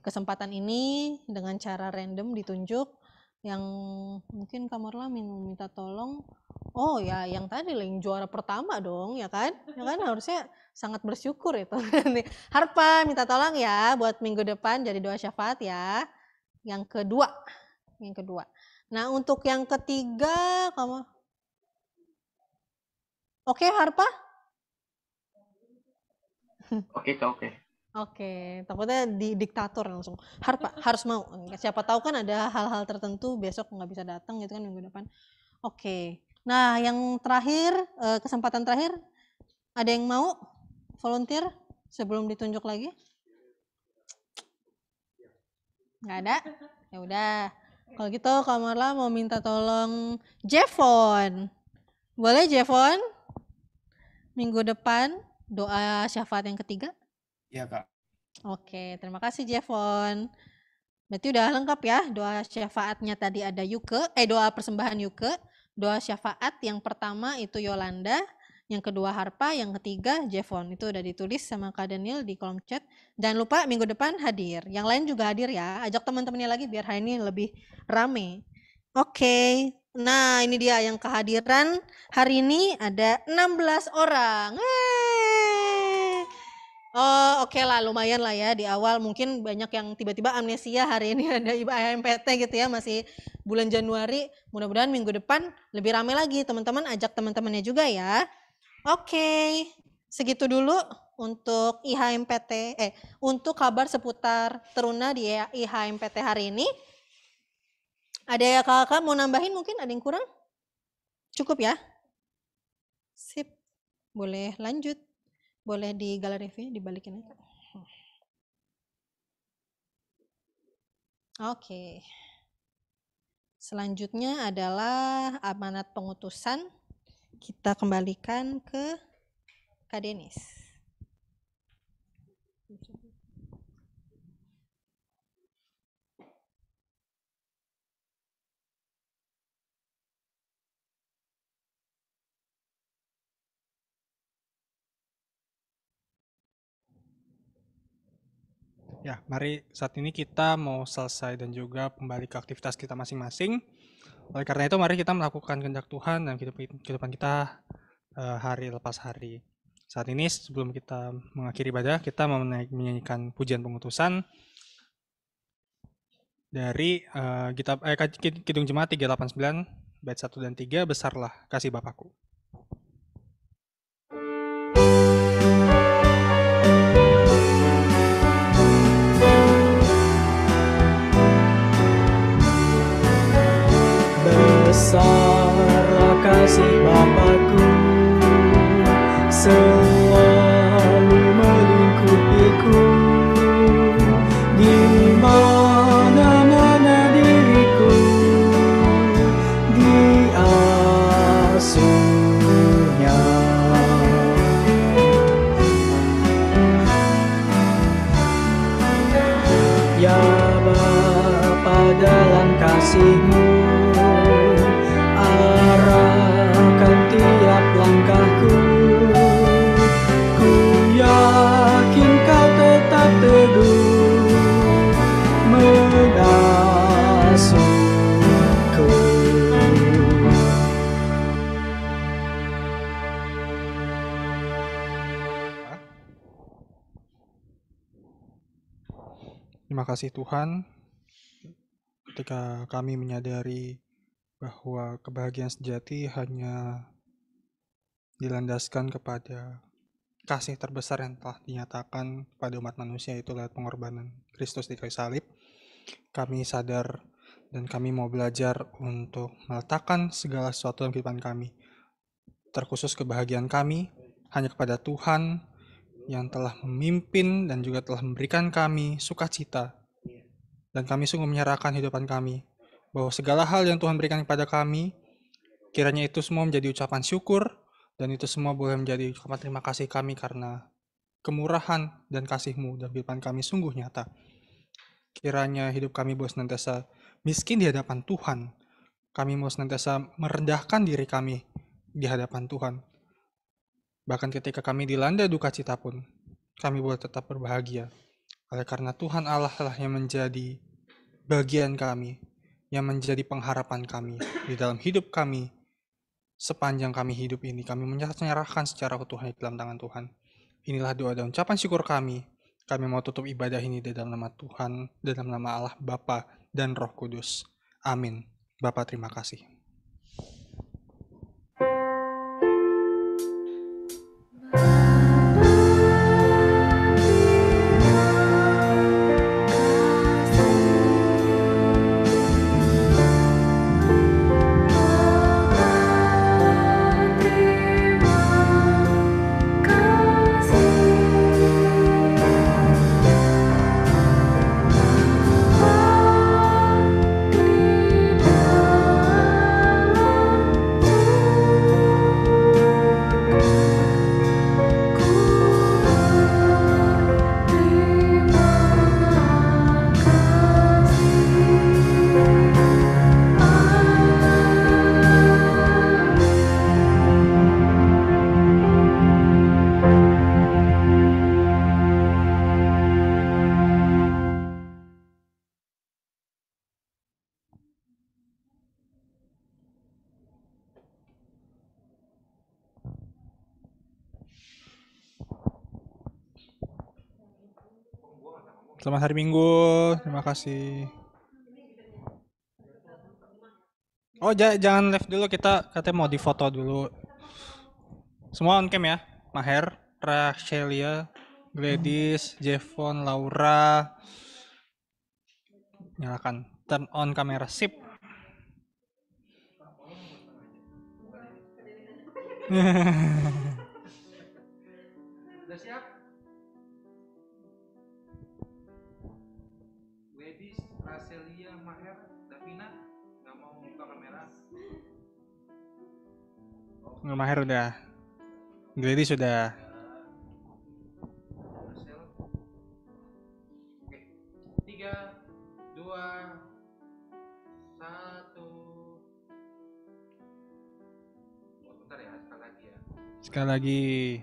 kesempatan ini dengan cara random ditunjuk Yang mungkin Kamarla minta tolong. Oh ya, yang tadi lah, yang juara pertama dong, ya kan? Ya kan harusnya sangat bersyukur itu. Harpa minta tolong ya buat minggu depan jadi doa syafaat ya. Yang kedua. Nah, untuk yang ketiga kamu oke, Harpa? Oke Kak, oke. Oke, takutnya di diktator langsung. Harpa harus mau. Siapa tahu kan ada hal-hal tertentu besok nggak bisa datang gitu kan minggu depan. Oke. Nah, yang terakhir, kesempatan terakhir, ada yang mau volunteer sebelum ditunjuk lagi? Nggak ada? Ya udah. Kalau gitu Kamarla mau minta tolong Jevon. Boleh Jevon? Minggu depan doa syafaat yang ketiga? Iya, Kak. Oke, terima kasih Jevon. Berarti udah lengkap ya doa syafaatnya tadi ada doa persembahan Yuke, doa syafaat yang pertama itu Yolanda, yang kedua Harpa, yang ketiga Jevon. Itu udah ditulis sama Kak Daniel di kolom chat. Jangan lupa minggu depan hadir. Yang lain juga hadir ya. Ajak teman-temannya lagi biar hari ini lebih rame. Oke. Nah, ini dia yang kehadiran hari ini ada 16 orang. Oh, oke lah, lumayan lah ya di awal. Mungkin banyak yang tiba-tiba amnesia hari ini ada IHMPT gitu ya, masih bulan Januari. Mudah-mudahan minggu depan lebih ramai lagi. Teman-teman ajak teman-temannya juga ya. Oke, segitu dulu untuk IHMPT, untuk kabar seputar Teruna di IHMPT hari ini. Ada ya kakak mau nambahin mungkin ada yang kurang? Cukup ya? Sip, boleh lanjut. Boleh di galeri view dibalikin aja. Oke. Selanjutnya adalah amanat pengutusan. Kita kembalikan ke Kak Denis. Ya, mari saat ini kita mau selesai dan juga kembali ke aktivitas kita masing-masing. Oleh karena itu, mari kita melakukan kehendak Tuhan dalam kehidupan kita hari lepas hari. Saat ini sebelum kita mengakhiri ibadah, kita mau menyanyikan pujian pengutusan dari Kidung Jemaat 389 bait 1 dan 3, Besarlah Kasih Bapakku. Besarlah kasih Bapakku, selalu melingkupiku, di mana-mana diriku diasuhnya. Ya Bapa, dalam kasih-Mu arahkan tiap langkahku, ku yakin Kau tetap teguh mengasuhku. Terima kasih Tuhan, ketika kami menyadari bahwa kebahagiaan sejati hanya dilandaskan kepada kasih terbesar yang telah dinyatakan pada umat manusia, itu lewat pengorbanan Kristus di kayu salib. Kami sadar dan kami mau belajar untuk meletakkan segala sesuatu dalam kehidupan kami, terkhusus kebahagiaan kami, hanya kepada Tuhan yang telah memimpin dan juga telah memberikan kami sukacita. Dan kami sungguh menyerahkan kehidupan kami, bahwa segala hal yang Tuhan berikan kepada kami, kiranya itu semua menjadi ucapan syukur, dan itu semua boleh menjadi ucapan terima kasih kami karena kemurahan dan kasih-Mu dalam kehidupan kami sungguh nyata. Kiranya hidup kami boleh senantiasa miskin di hadapan Tuhan. Kami mau senantiasa merendahkan diri kami di hadapan Tuhan. Bahkan ketika kami dilanda duka cita pun, kami boleh tetap berbahagia. Oleh karena Tuhan Allah lah yang menjadi bagian kami. yang menjadi pengharapan kami di dalam hidup kami. Sepanjang kami hidup ini, kami menyerahkan secara utuhnya dalam tangan Tuhan. Inilah doa dan ucapan syukur kami. Kami mau tutup ibadah ini di dalam nama Tuhan, dalam nama Allah Bapa dan Roh Kudus. Amin. Bapa, terima kasih. Selamat hari Minggu, terima kasih. Oh, jangan live dulu, kita katanya mau difoto dulu. Semua on cam ya. Maher, Rachelia, Gladys, Jevon, Laura. Nyalakan, turn on kamera, sip. Udah siap? Gladys, Rachelia, Maher, Davina nggak mau buka kamera. Maher udah. Gladys sudah. Oke, 3, 2, 1. Bentar ya, sekali lagi ya. Sekali lagi.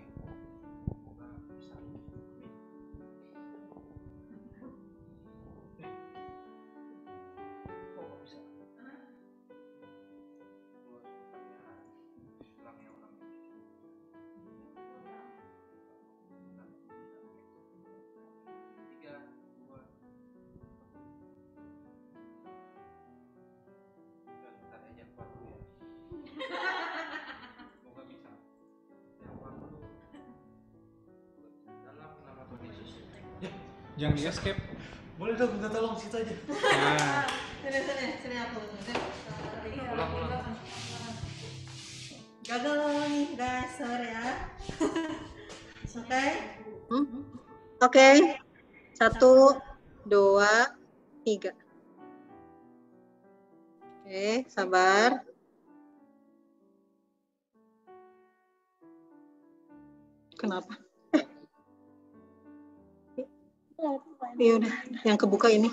Jangan di escape. Boleh dong, minta tolong situ aja. Nah. Sini aku. Ulang. Gagal nih guys, sorry ya. Oke. Oke. 1, 2, 3. Oke, sabar. Kenapa? Ya udah, yang kebuka ini.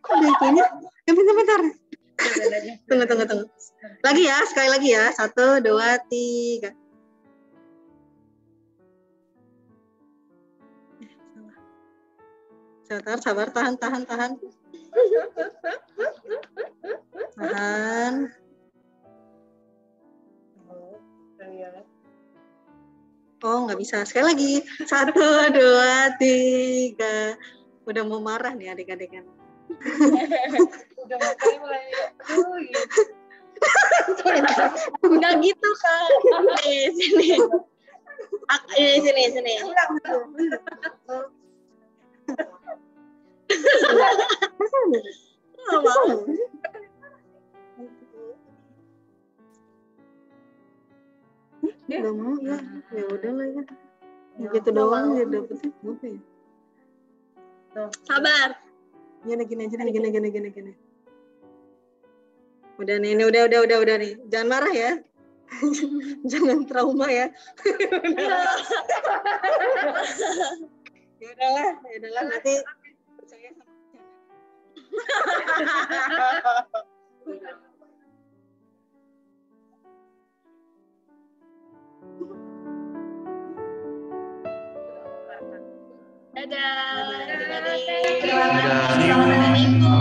Kok ada itunya? Bentar. Tunggu. Lagi ya, sekali lagi ya. 1, 2, 3. Sabar, tahan. Tahan. Oh, nggak bisa. Sekali lagi. 1, 2, 3. Udah mau marah nih adik-adiknya. Udah makanya mulai gitu. Udah gitu kan. Sini. Sini. Nggak mau. Nggak mau ya. Ya udahlah ya. Gitu doang ya dapetnya apa ya? Sabar. Gini. Udah nih, ini udah nih. Jangan marah ya. Jangan trauma ya. Ya udahlah nanti percaya sama Dadah. Selamat hari Minggu.